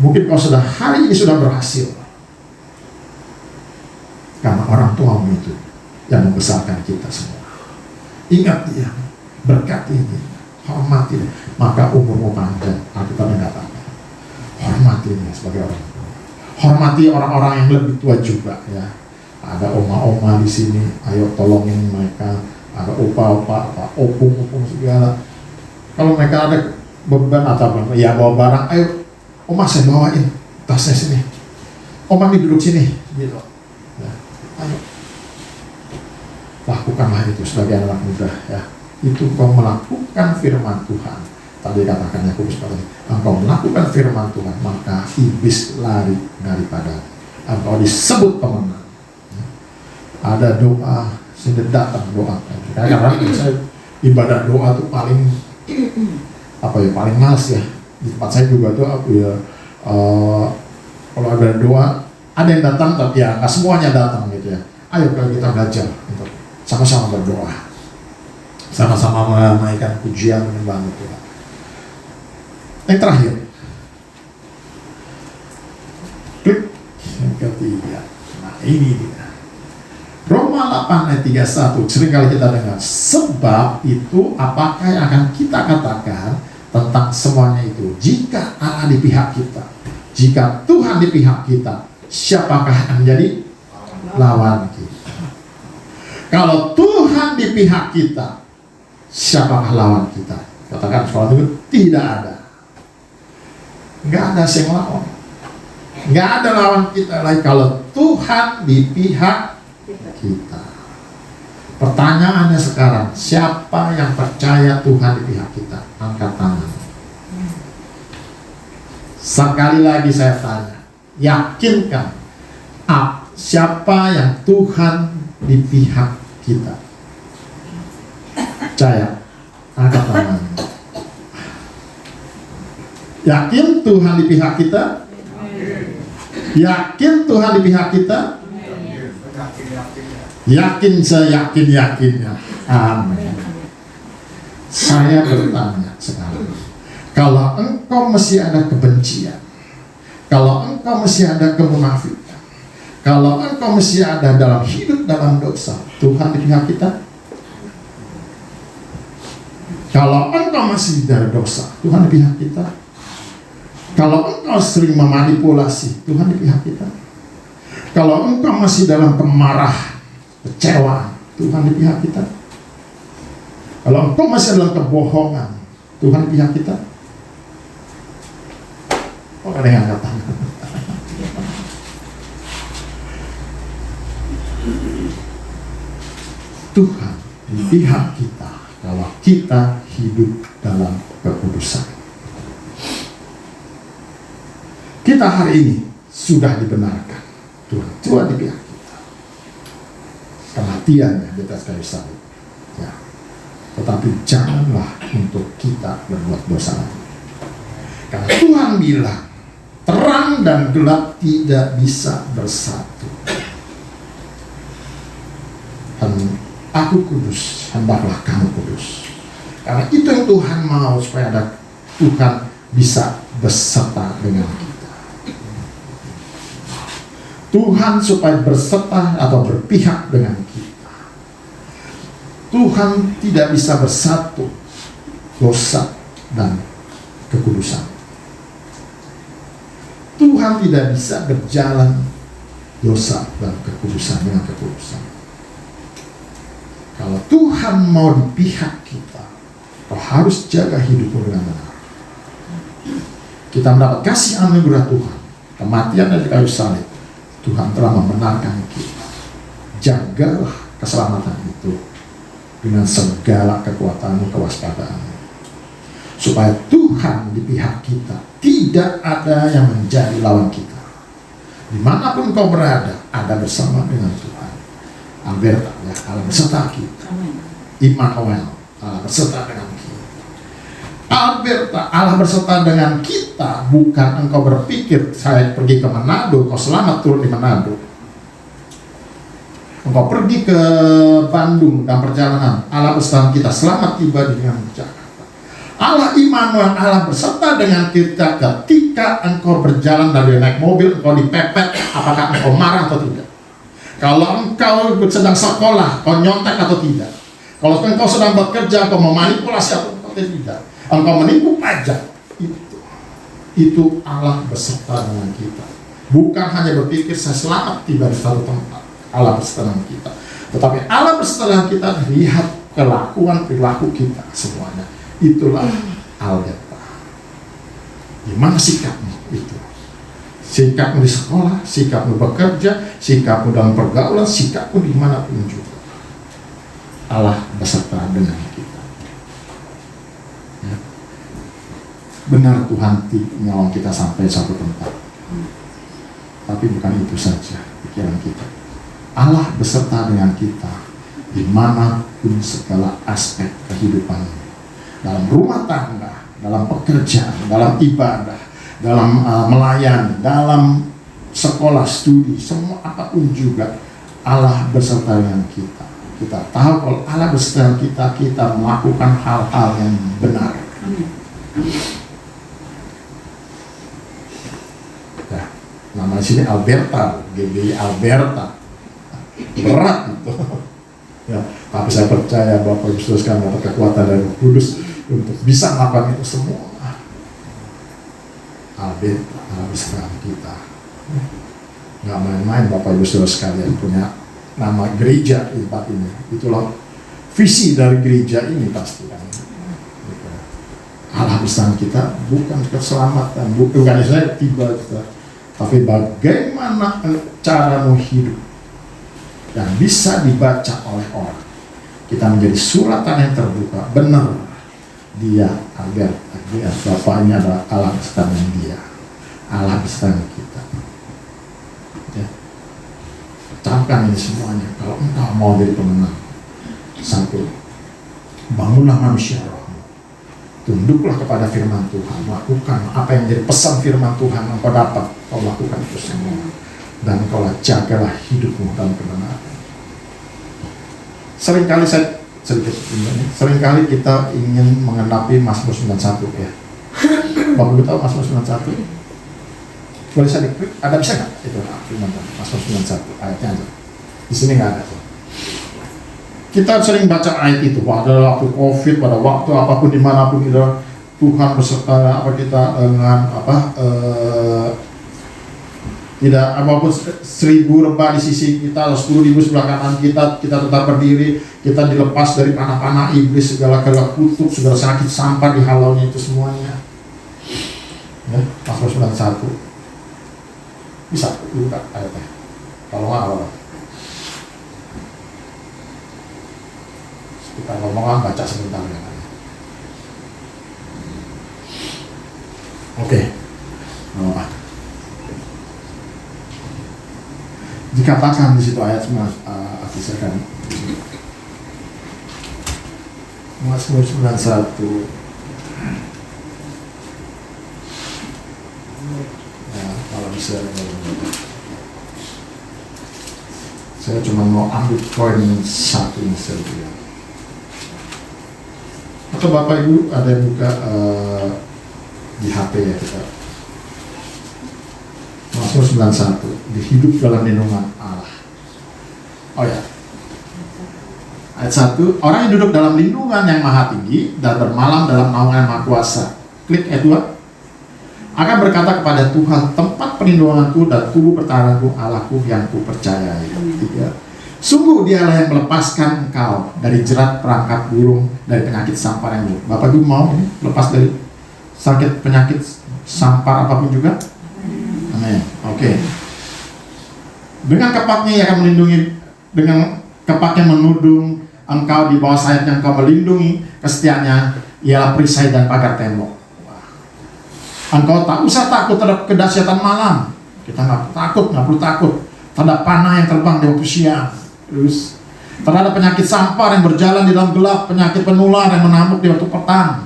Mungkin kau sudah hari ini sudah berhasil, karena orang tuamu itu yang membesarkan kita semua. Ingat dia, berkati dia, hormati dia, maka umurmu panjang. Alkitab mengatakan, hormati dia sebagai orang tua. Hormati orang-orang yang lebih tua juga ya. Ada oma-oma di sini, ayo tolongin mereka. Ada opa-opa, opung-opung segala. Kalau mereka ada beban atau apa, ya bawa barang, ayo oma saya bawain tasnya sini. Oma nih duduk sini, gitu. Ya, ayo. Lakukanlah itu sebagai anak muda ya. Itu kau melakukan firman Tuhan. Tadi katakan Yakobus pada engkau melakukan firman Tuhan, maka iblis lari daripada engkau disebut pemenang. Ada doa, sudah datang doa. Karena saya ibadah doa itu paling paling males ya. Di tempat saya juga tuh aku ya kalau ada doa, ada yang datang tapi ya nggak semuanya datang gitu ya. Ayo kita belajar untuk sama-sama berdoa, sama-sama meramaikan pujian menyembah Tuhan. Yang terakhir, klik yang ketiga. Nah ini dia, Roma 8 ayat 31. Seringkali kita dengar, sebab itu apakah yang akan kita katakan tentang semuanya itu? Jika Allah di pihak kita, jika Tuhan di pihak kita, siapakah yang menjadi lawan kita? Kalau Tuhan di pihak kita, siapakah lawan kita? Katakan soal itu tidak ada. Nggak ada yang lawan. Nggak ada lawan kita lagi kalau Tuhan di pihak kita. Pertanyaannya sekarang, siapa yang percaya Tuhan di pihak kita? Angkat tangan. Sekali lagi saya tanya, yakinkan siapa yang Tuhan di pihak kita? Percaya? Angkat tangan. Yakin Tuhan di pihak kita? Yakin Tuhan di pihak kita? Yakin, seyakin-yakinnya. Amin. Saya bertanya sekarang, kalau engkau masih ada kebencian, kalau engkau masih ada kemunafikan, kalau engkau masih ada dalam hidup dalam dosa, Tuhan di pihak kita? Kalau engkau masih dari dosa, Tuhan di pihak kita? Kalau engkau sering memanipulasi, Tuhan di pihak kita? Kalau engkau masih dalam kemarahan, kecewa, Tuhan di pihak kita? Kalau engkau masih dalam kebohongan, Tuhan di pihak kita? Oh, ada yang angkat tangan. Tuhan di pihak kita kalau kita hidup dalam kekudusan. Kita hari ini sudah dibenarkan. Tuhan di pihak kita. Kematiannya di atas kayu salib. Ya. Tetapi janganlah untuk kita berbuat dosa lagi. Karena Tuhan bilang terang dan gelap tidak bisa bersatu. Dan aku kudus, hendaklah kamu kudus. Karena itu yang Tuhan mau, supaya ada Tuhan bisa beserta dengan kita. Tuhan supaya berserta atau berpihak dengan kita. Tuhan tidak bisa bersatu dosa dan kekudusan. Tuhan tidak bisa berjalan dosa dan kekudusan dengan kekudusan. Kalau Tuhan mau di pihak kita, kau harus jaga hidupmu dengan benar. Kita mendapat kasih anugerah Tuhan, kematian dari kayu salib. Tuhan telah membenarkan kita. Jagalah keselamatan itu dengan segala kekuatanmu, kewaspadaanmu, supaya Tuhan di pihak kita, tidak ada yang menjadi lawan kita. Dimanapun kau berada, ada bersama dengan Tuhan. Alberta, ya, Allah beserta kita. Immanuel, Allah beserta dengan kita. Alberta, Allah beserta dengan kita. Bukan engkau berpikir saya pergi ke Manado, kau selamat turun di Manado. Engkau pergi ke Bandung dan perjalanan, Allah beserta kita, selamat tiba dengan Jakarta. Allah Immanuel, Allah beserta dengan kita ketika engkau berjalan dari naik mobil, engkau dipepet, apakah engkau marah atau tidak? Kalau engkau sedang sekolah, kau nyontek atau tidak? Kalau engkau sedang bekerja, kau memanipulasi atau tidak? Engkau menipu pajak, itu Allah beserta dengan kita. Bukan hanya berpikir saya selamat tiba di satu tempat, Allah beserta dengan kita. Tetapi Allah beserta dengan kita, lihat kelakuan perilaku kita semuanya. Itulah Alberta. Gimana sikapmu itu? Sikapmu di sekolah, sikapmu bekerja, sikapmu dalam pergaulan, sikapmu dimanapun juga. Allah beserta dengan kita. Ya. Benar Tuhan menolong kita sampai satu tempat. Tapi bukan itu saja pikiran kita. Allah beserta dengan kita dimanapun segala aspek kehidupan. Dalam rumah tangga, dalam pekerjaan, dalam ibadah, dalam melayani, dalam sekolah studi, semua apapun juga Allah beserta dengan kita. Kita tahu kalau Allah beserta dengan kita, kita melakukan hal-hal yang benar. Ya, nama sini Alberta, GBI Alberta, berat itu. Ya, tapi saya percaya Bapak Ibu Saudara sekalian dapat kekuatan dari Roh Kudus untuk bisa melakukan itu semua. Alberta, Allah beserta kita. Nggak main-main Bapak Ibu Saudara sekalian punya nama gereja di tempat ini. Itulah visi dari gereja ini pasti kan. Allah bersama kita bukan keselamatan, bukan saya tiba kita, tapi bagaimana caramu hidup yang bisa dibaca oleh orang. Kita menjadi suratan yang terbuka. Benar, dia Alberta, dia bapaknya adalah Allah beserta dengan dia. Allah beserta dengan kita. Ya. Camkan ini semuanya. Kalau engkau mau jadi pemenang, satu, bangunlah manusia rohmu. Tunduklah kepada firman Tuhan. Lakukan apa yang jadi pesan firman Tuhan. Engkau dapat, kau lakukan itu semua. Dan kau jagalah hidupmu dalam kebenaran. Seringkali kita ingin mengenapi Mazmur 91 ya. Bapak Ibu tahu Mazmur 91? Boleh saya diklik? Ada bisa nggak? Itu firman Mazmur 91 ayatnya aja. Di sini nggak ada. Kita sering baca ayat itu pada waktu COVID, pada waktu apapun dimanapun kita, Tuhan beserta apa kita dengan tidak apapun 1000 rebah di sisi kita, 10.000 sebelah kanan kita tetap berdiri, kita dilepas dari panah-panah iblis, segala kutuk, segala sakit, sampah dihalaunya itu semuanya. Ya, Mazmur 91. Bisa buka ayatnya. Kalau nggak apa-apa. Kita ngomong baca sebentar ya. Oke. Oh. Dikatakan di situ ayat aku sekarang. Mazmur 91. Ya, kalau bisa saya cuma mau ambil poin satu saja. Atau Bapak Ibu ada yang buka di HP ya kita. Mazmur 91, hidup dalam lindungan Allah. Oh ya. Ayat 1, orang yang duduk dalam lindungan yang maha tinggi dan bermalam dalam naungan maha kuasa. Klik ayat 2. Akan berkata kepada Tuhan, tempat perlindunganku dan tubuh pertahananku, Allahku yang ku percayai. 3. Sungguh dialah yang melepaskan engkau dari jerat perangkap burung, dari penyakit sampar yang buruk. Bapak Ibu mau ini lepas dari sakit penyakit sampar apapun juga? Amin. Oke. Dengan kepaknya ia akan melindungi, dengan kepaknya menudung engkau, di bawah sayapnya engkau melindungi, kesetiaannya ialah perisai dan pagar tembok. Engkau tak usah takut terhadap kedahsyatan malam. Kita nggak perlu takut terhadap panah yang terbang di waktu siang. Terus terhadap penyakit sampar yang berjalan di dalam gelap, penyakit penular yang menamuk di waktu petang.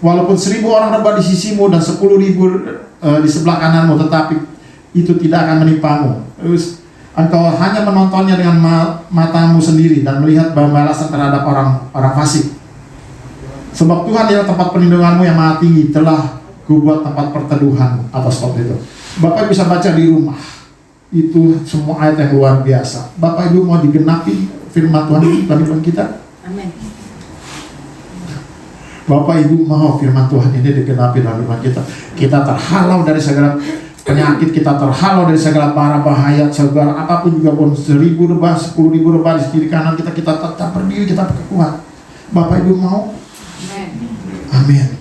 Walaupun 1000 orang rebah di sisimu dan 10.000 di sebelah kananmu, tetapi itu tidak akan menimpamu. Terus engkau hanya menontonnya dengan matamu sendiri dan melihat balasan terhadap orang fasik. Sebab Tuhan adalah tempat perlindunganmu yang maha tinggi, telah kubuat tempat perteduhanmu. Atas stop itu. Bapak bisa baca di rumah. Itu semua ayat yang luar biasa. Bapak Ibu mau digenapi firman Tuhan dalam kita? Amin. Bapak Ibu mau firman Tuhan ini digenapi dalam firman kita. Kita terhalau dari segala penyakit, kita terhalau dari segala bara bahaya, segala apapun juga pun, 1000 rebah, 10.000 rebah di kiri kanan kita tetap berdiri, kita kuat. Bapak Ibu mau? Amin.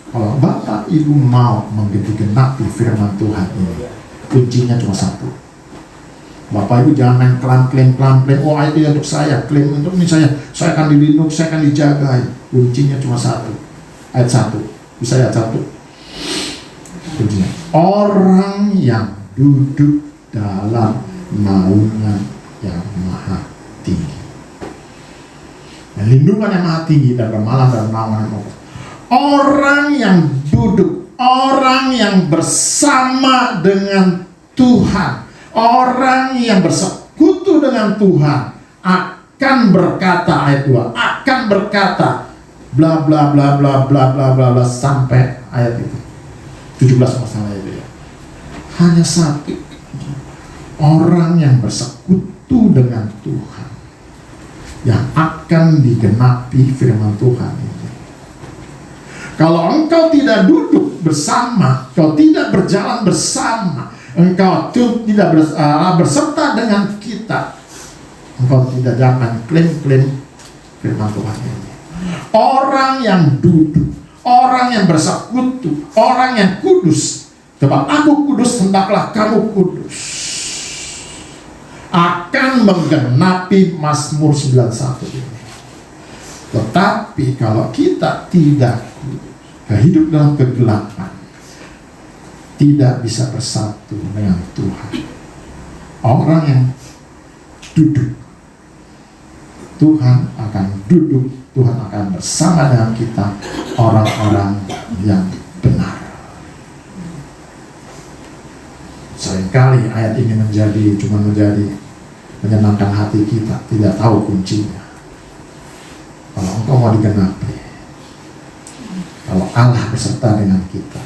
Kalau Bapak Ibu mau menggenapi firman Tuhan ini, kuncinya cuma satu. Bapak Ibu jangan main klaim. Oh itu untuk saya, klaim untuk ini saya akan dilindungi, saya akan dijaga. Kuncinya cuma satu. Ayat 1. Bisa ayat 1. Kuncinya. Orang yang duduk dalam naungan yang maha tinggi. Lindungan yang maha tinggi dan bermalam dalam naungan yang maha tinggi. Orang yang duduk, orang yang bersama dengan Tuhan, orang yang bersekutu dengan Tuhan akan berkata, ayat 2, akan berkata bla bla bla bla bla bla bla bla sampai ayat itu 17 masalah itu ya. Hanya satu, orang yang bersekutu dengan Tuhan yang akan digenapi firman Tuhan ini. Kalau engkau tidak duduk bersama, kau tidak berjalan bersama, engkau tidak berserta dengan kita, engkau tidak jangan klaim firman Tuhan ini. Orang yang duduk, orang yang bersekutu, orang yang kudus, sebab aku kudus, hendaklah kamu kudus, akan menggenapi Mazmur 91 ini. Tetapi kalau kita tidak hidup dalam kegelapan, tidak bisa bersatu dengan Tuhan. Orang yang duduk, Tuhan akan duduk, Tuhan akan bersama dengan kita, orang-orang yang benar. Seringkali ayat ini cuma menjadi menyenangkan hati kita, tidak tahu kuncinya. Kalau engkau mau digenapi, kalau Allah beserta dengan kita,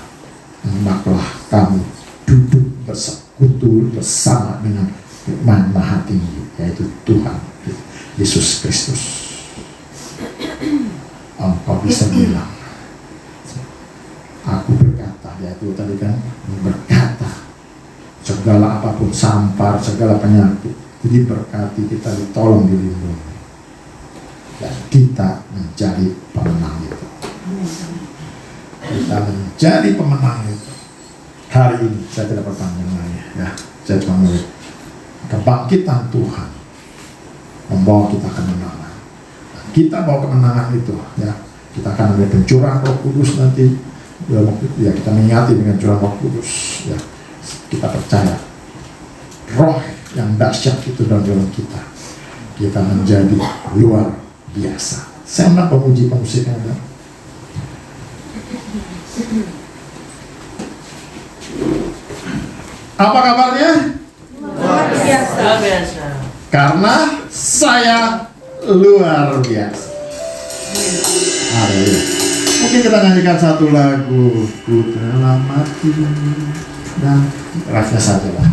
hendaklah kami duduk bersekutu bersama dengan Firman Maha Tinggi, yaitu Tuhan Yesus Kristus. Engkau bisa bilang, aku berkata, yaitu tadi kan berkata, segala apapun sampar, segala penyakit, jadi berkati kita ditolong, dilindungi, dan kita menjadi pemenang itu. Kita menjadi pemenang itu. Hari ini saya tidak berpanjang lagi ya, saya cuma melihat kebangkitan Tuhan membawa kita kemenangan. kita bawa kemenangan itu ya. Kita akan melihat pencurahan Roh Kudus nanti ya, kita mengingati dengan curahan Roh Kudus ya. Kita percaya roh yang dahsyat itu dalam kita menjadi luar biasa. Saya hendak memuji pemusik yang ada. Apa kabarnya? Luar biasa. Luar biasa. Karena saya luar biasa. Haleluya. Mungkin kita nyanyikan satu lagu, Ku telah mati dan refnya saja lah.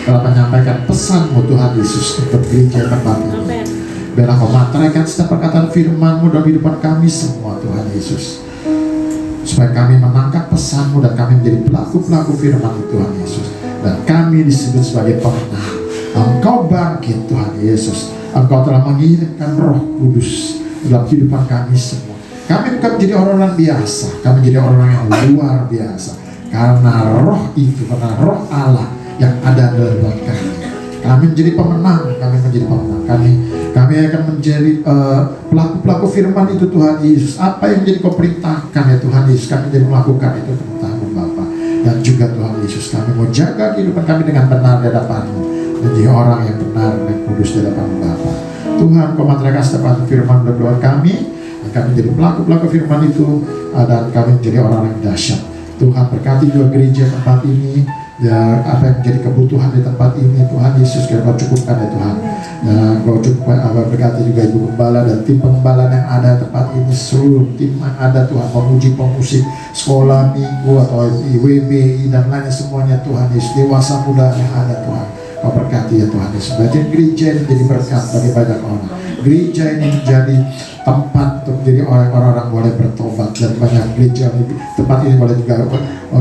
Telah menyampaikan pesan-Mu Tuhan Yesus untuk gereja tempat ini. Biarlah Kau materaikan setiap perkataan firman-Mu dalam kehidupan kami semua Tuhan Yesus, supaya kami menangkap pesan-Mu dan kami menjadi pelaku-pelaku firman-Mu Tuhan Yesus, dan kami disebut sebagai pemenang. Engkau bangkit Tuhan Yesus, Engkau telah mengirimkan Roh Kudus dalam kehidupan kami semua. Kami bukan menjadi orang-orang biasa, kami menjadi orang-orang yang luar biasa karena Roh itu, karena Roh Allah yang ada dalam kami. Kami menjadi pemenang, kami akan menjadi pelaku-pelaku firman itu Tuhan Yesus. Apa yang menjadi Kau perintahkan ya Tuhan Yesus, kami jadi melakukan itu perintah-Mu Bapa. Dan juga Tuhan Yesus, kami mau jaga kehidupan kami dengan benar di hadapan-Mu, menjadi orang yang benar dan kudus di hadapan-Mu Bapa. Tuhan, Kau materaikan setiap firman dan doa kami, dan kami menjadi pelaku-pelaku firman itu, dan kami menjadi orang yang dahsyat. Tuhan, berkati juga gereja tempat ini, ya, apa yang menjadi kebutuhan di tempat ini Tuhan Yesus, Kau cukupkan ya Tuhan. Dan Kau cukupkan, berkati juga Ibu Gembala dan tim pengembalaan yang ada tempat ini, seluruh tim yang ada Tuhan, pemuji pemusik sekolah minggu atau IWB dan lainnya semuanya Tuhan Yesus, dewasa muda yang ada Tuhan, Kau berkati ya Tuhan Yesus. Berarti gereja ini menjadi berkat bagi banyak orang. Gereja ini menjadi tempat untuk menjadi orang-orang boleh bertobat, dan banyak gereja tempat ini boleh juga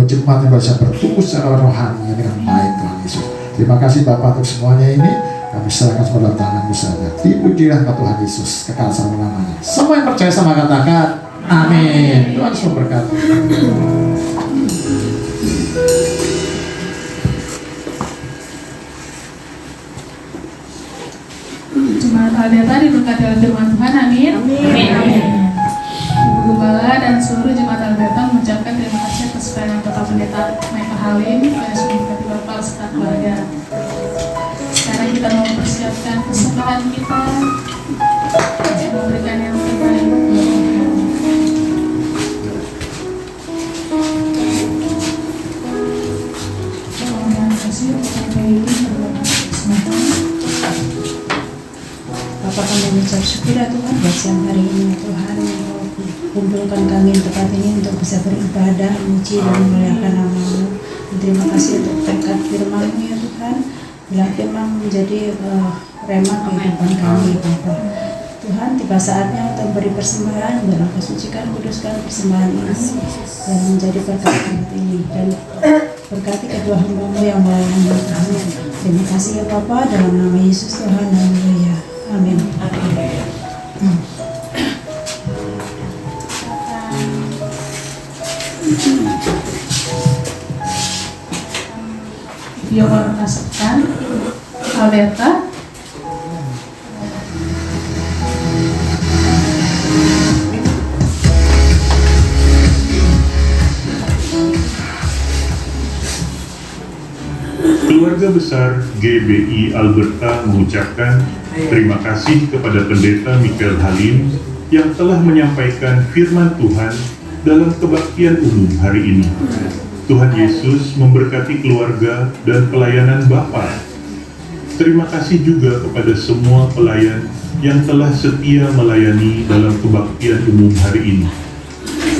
jemaat yang bisa bertumbuh secara rohani dengan baik Tuhan Yesus. Terima kasih Bapak untuk semuanya ini, kami serahkan semua dalam tangan-Mu saja. Dipujilah Tuhan Yesus kekal selama-lamanya. Semua yang percaya sama katakan amin. Tuhan Yesus memberkati. Jemaat Aldeta diberkati oleh firman Tuhan, amin. Amin. Ibu Gembala dan seluruh jemaat Aldeta mengucapkan terima kasih atas pelayanan Bapak Pendeta Michael Halim yang sudah memberkati Bapak serta keluarga. Sekarang kita mau mempersiapkan persembahan kita untuk memberikan yang terbaik buat Tuhan. Terima kasih sampai ini persembahan. Bapak, kami mengucap syukur ya Tuhan buat siang hari ini Tuhan, kumpulkan kami di tempat ini untuk bisa beribadah, memuji dan memuliakan nama-Mu. Terima kasih untuk berkat firman-Mu ya Tuhan, bila firman menjadi rema kehidupan kami Bapak. Tuhan, tiba saatnya untuk beri persembahan, dan Engkau sucikan, kuduskan persembahan ini dan menjadi berkat ini, dan berkati kedua hamba-Mu yang melayani kami Terima kasih ya Bapa, dalam nama Yesus Tuhan, haleluya. Amin. Video memasukkan Alberta. Keluarga besar GBI Alberta mengucapkan terima kasih kepada Pendeta Michael Halim yang telah menyampaikan firman Tuhan dalam kebaktian umum hari ini. Tuhan Yesus memberkati keluarga dan pelayanan Bapa. Terima kasih juga kepada semua pelayan yang telah setia melayani dalam kebaktian umum hari ini.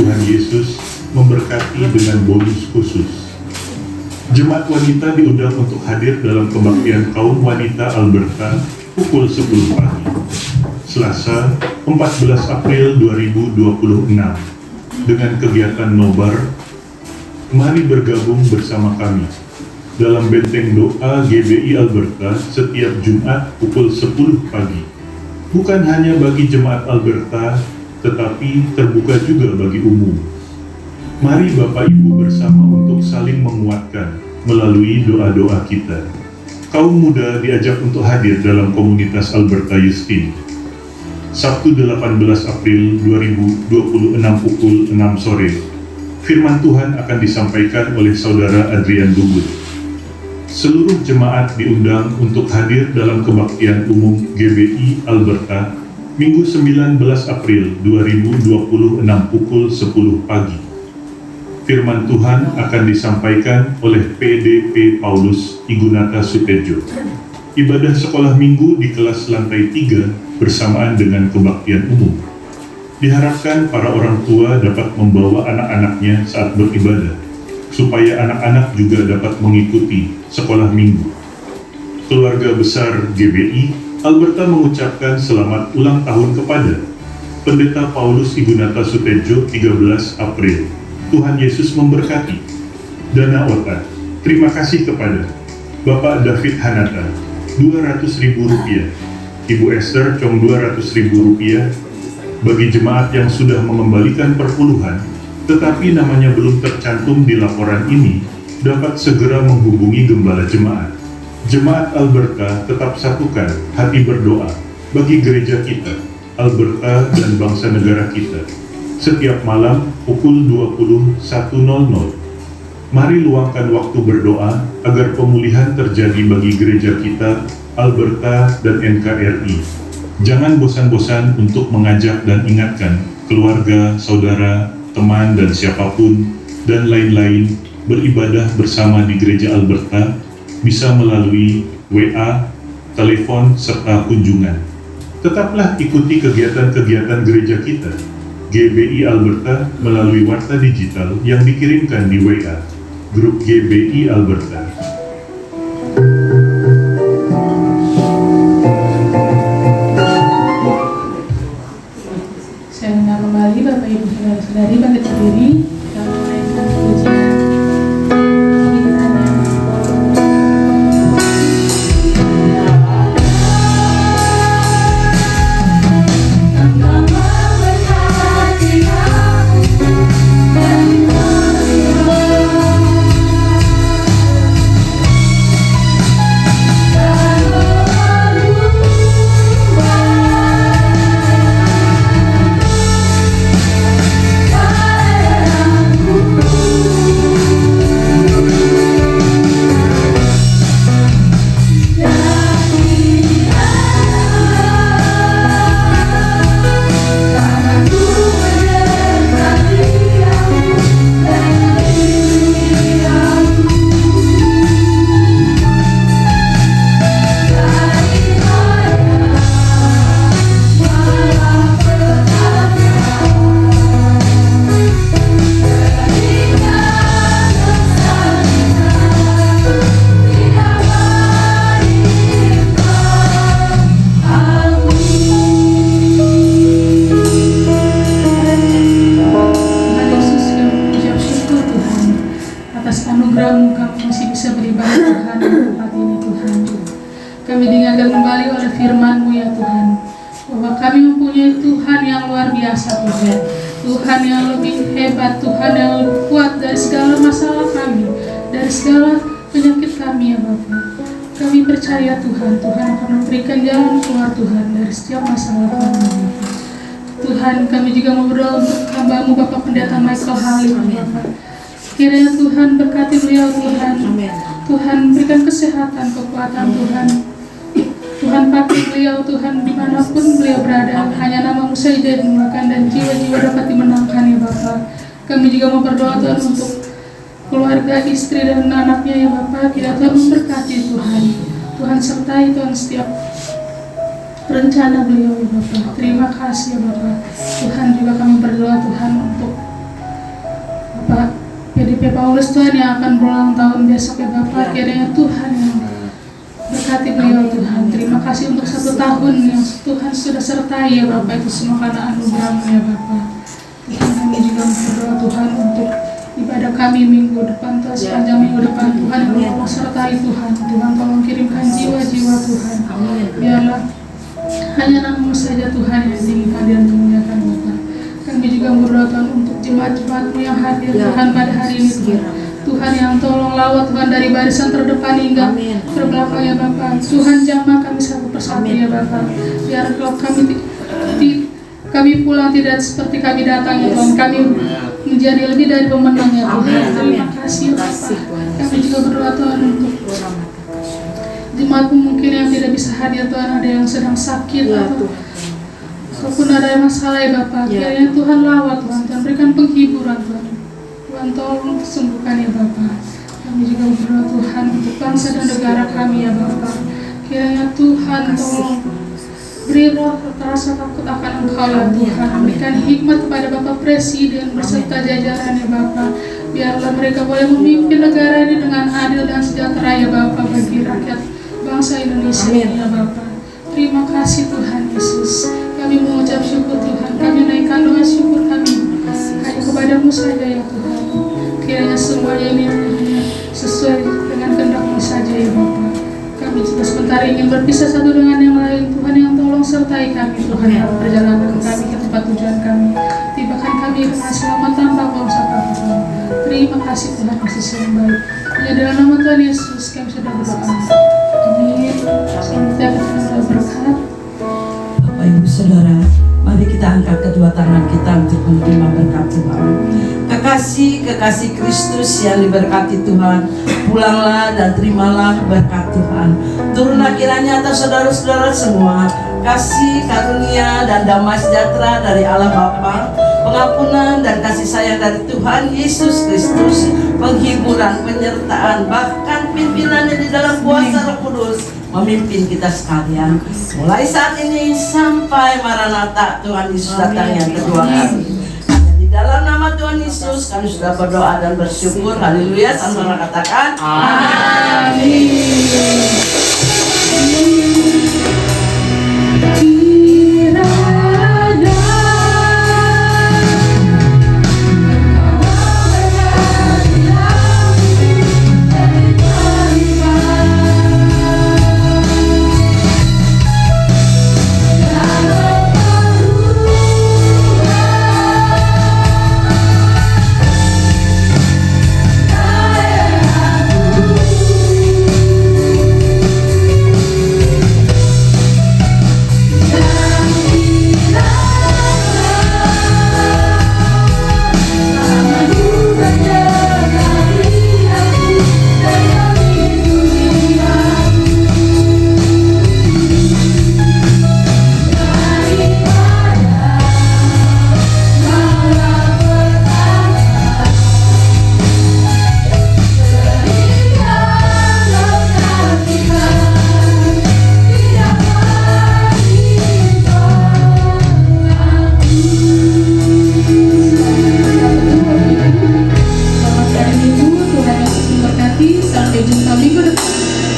Tuhan Yesus memberkati dengan bonus khusus. Jemaat wanita diundang untuk hadir dalam kebaktian kaum wanita Alberta pukul 10 pagi. Selasa, 14 April 2026 dengan kegiatan nobar. Mari bergabung bersama kami dalam benteng doa GBI Alberta setiap Jumat pukul 10 pagi. Bukan hanya bagi jemaat Alberta, tetapi terbuka juga bagi umum. Mari Bapak Ibu bersama untuk saling menguatkan melalui doa-doa kita. Kaum muda diajak untuk hadir dalam komunitas Alberta Youth Team. Sabtu 18 April 2026 pukul 6 sore. Firman Tuhan akan disampaikan oleh Saudara Adrian Dugut. Seluruh jemaat diundang untuk hadir dalam kebaktian umum GBI Alberta Minggu 19 April 2026 pukul 10 pagi. Firman Tuhan akan disampaikan oleh PDP Paulus Igunata Sutejo. Ibadah sekolah minggu di kelas lantai 3 bersamaan dengan kebaktian umum. Diharapkan para orang tua dapat membawa anak-anaknya saat beribadah, supaya anak-anak juga dapat mengikuti sekolah minggu. Keluarga besar GBI Alberta mengucapkan selamat ulang tahun kepada Pendeta Paulus Igunata Sutejo 13 April. Tuhan Yesus memberkati. Dana Ota, terima kasih kepada Bapak David Hanata, Rp200.000. Ibu Esther Cong Rp200.000. Bagi jemaat yang sudah mengembalikan perpuluhan, tetapi namanya belum tercantum di laporan ini, dapat segera menghubungi gembala jemaat. Jemaat Alberta tetap satukan hati berdoa bagi gereja kita, Alberta dan bangsa negara kita. Setiap malam pukul 21.00. Mari luangkan waktu berdoa agar pemulihan terjadi bagi gereja kita, Alberta dan NKRI. Jangan bosan-bosan untuk mengajak dan ingatkan keluarga, saudara, teman, dan siapapun, dan lain-lain beribadah bersama di Gereja Alberta, bisa melalui WA, telepon, serta kunjungan. Tetaplah ikuti kegiatan-kegiatan gereja kita, GBI Alberta, melalui warta digital yang dikirimkan di WA, grup GBI Alberta. Saya undang kembali Bapak Ibu Saudara-saudari bangkit berdiri. Kita menaikkan pujian. Bye. anugerah-Mu kami masih bisa beribadah Tuhan di tempat ini Tuhan. Kami diingatkan kembali oleh firman-Mu ya Tuhan, bahwa kami mempunyai Tuhan yang luar biasa Tuhan. Tuhan yang lebih hebat, Tuhan yang lebih kuat dari segala masalah kami, dari segala penyakit kami ya Bapa. Kami percaya Tuhan, Tuhan akan memberikan jalan keluar Tuhan dari setiap masalah kami Bapa. Tuhan, kami juga mau berdoa untuk hamba-Mu Bapak Pendeta Michael Halim Bapak. Kiranya Tuhan berkati beliau Tuhan. Tuhan berikan kesehatan, kekuatan Tuhan. Tuhan pakai beliau Tuhan dimanapun beliau berada. Hanya nama-Mu saja dimulakan dan jiwa-jiwa dapat dimenangkan ya Bapak. Kami juga mau berdoa Tuhan untuk keluarga, istri dan anaknya ya Bapak. Kiranya Tuhan memberkati Tuhan. Tuhan sertai Tuhan setiap rencana beliau ya Bapak. Terima kasih ya Bapak. Tuhan juga kami berdoa Tuhan untuk Bapak PDP Paulus Tuhan yang akan berulang tahun besok ya Bapak. Kiranya Tuhan yang berkati beliau Tuhan. Terima kasih untuk 1 tahun yang Tuhan sudah sertai ya Bapak. Itu semua karena anugerah-Mu ya Bapak. Tuhan, kami juga berdoa Tuhan untuk ibadah kami minggu depan Tuhan, sepanjang minggu depan Tuhan yang tolong sertai Tuhan. Tuhan tolong kirimkan jiwa-jiwa Tuhan. Biarlah hanya nama-Mu saja Tuhan yang ditinggikan dan dimuliakan Bapak. Kami juga berdoa Tuhan untuk jemaat-jemaat-Mu yang hadir Tuhan pada hari ini Tuhan. Tuhan yang tolong lawat Tuhan dari barisan terdepan hingga terbelakang ya Bapak. Tuhan jamah kami satu persatu ya Bapak. Biar kalau kami pulang tidak seperti kami datang ya Tuhan. Kami menjadi lebih dari pemenang ya Tuhan. Terima kasih ya Bapak. Kami juga berdoa Tuhan untuk jemaat-Mu mungkin yang tidak bisa hadir Tuhan. Ada yang sedang sakit atau ataupun ada masalah ya Bapak. Kiranya Tuhan lawat Tuhan. Tuhan berikan penghiburan Tuhan. Tuhan tolong sembuhkan ya Bapak. Kami juga berdoa Tuhan untuk bangsa dan negara kami ya Bapak. Kiranya Tuhan tolong beri roh rasa takut akan Engkau ya Tuhan. Berikan hikmat kepada Bapak Presiden beserta jajaran ya Bapak. Biarlah mereka boleh memimpin negara ini dengan adil dan sejahtera ya Bapak bagi rakyat bangsa Indonesia ini ya Bapak. Terima kasih Tuhan Yesus. Kami mengucap syukur Tuhan. Kami naikkan doa syukur kami hanya kepada-Mu saja ya Tuhan. Kiranya semuanya ini sesuai dengan kehendak-Mu saja ya Bapak. Kami juga sebentar ingin berpisah satu dengan yang lain. Tuhan yang tolong sertai kami Tuhan dalam perjalanan kami ke tempat tujuan kami. Tibakan kami dengan selamat tanpa bangsa Tuhan. Terima kasih Tuhan Yesus yang baik. Hanya dalam nama Tuhan Yesus kami sudah berdoa. Amin. Semoga kita berkat. Bapak Ibu Saudara, mari kita angkat kedua tangan kita untuk menerima berkat Tuhan. Kekasih Kristus yang diberkati Tuhan, pulanglah dan terimalah berkat Tuhan. Turunlah kiranya atas saudara-saudara semua kasih, karunia, dan damai sejahtera dari Allah Bapa, pengampunan dan kasih sayang dari Tuhan Yesus Kristus, penghiburan, penyertaan, bahkan pimpinannya di dalam kuasa Roh Kudus memimpin kita sekalian mulai saat ini sampai Maranatha Tuhan Yesus datang yang kedua kali. Di dalam nama Tuhan Yesus kami sudah berdoa dan bersyukur. Haleluya. Sama-sama katakan amin. Sampai jumpa minggu depan.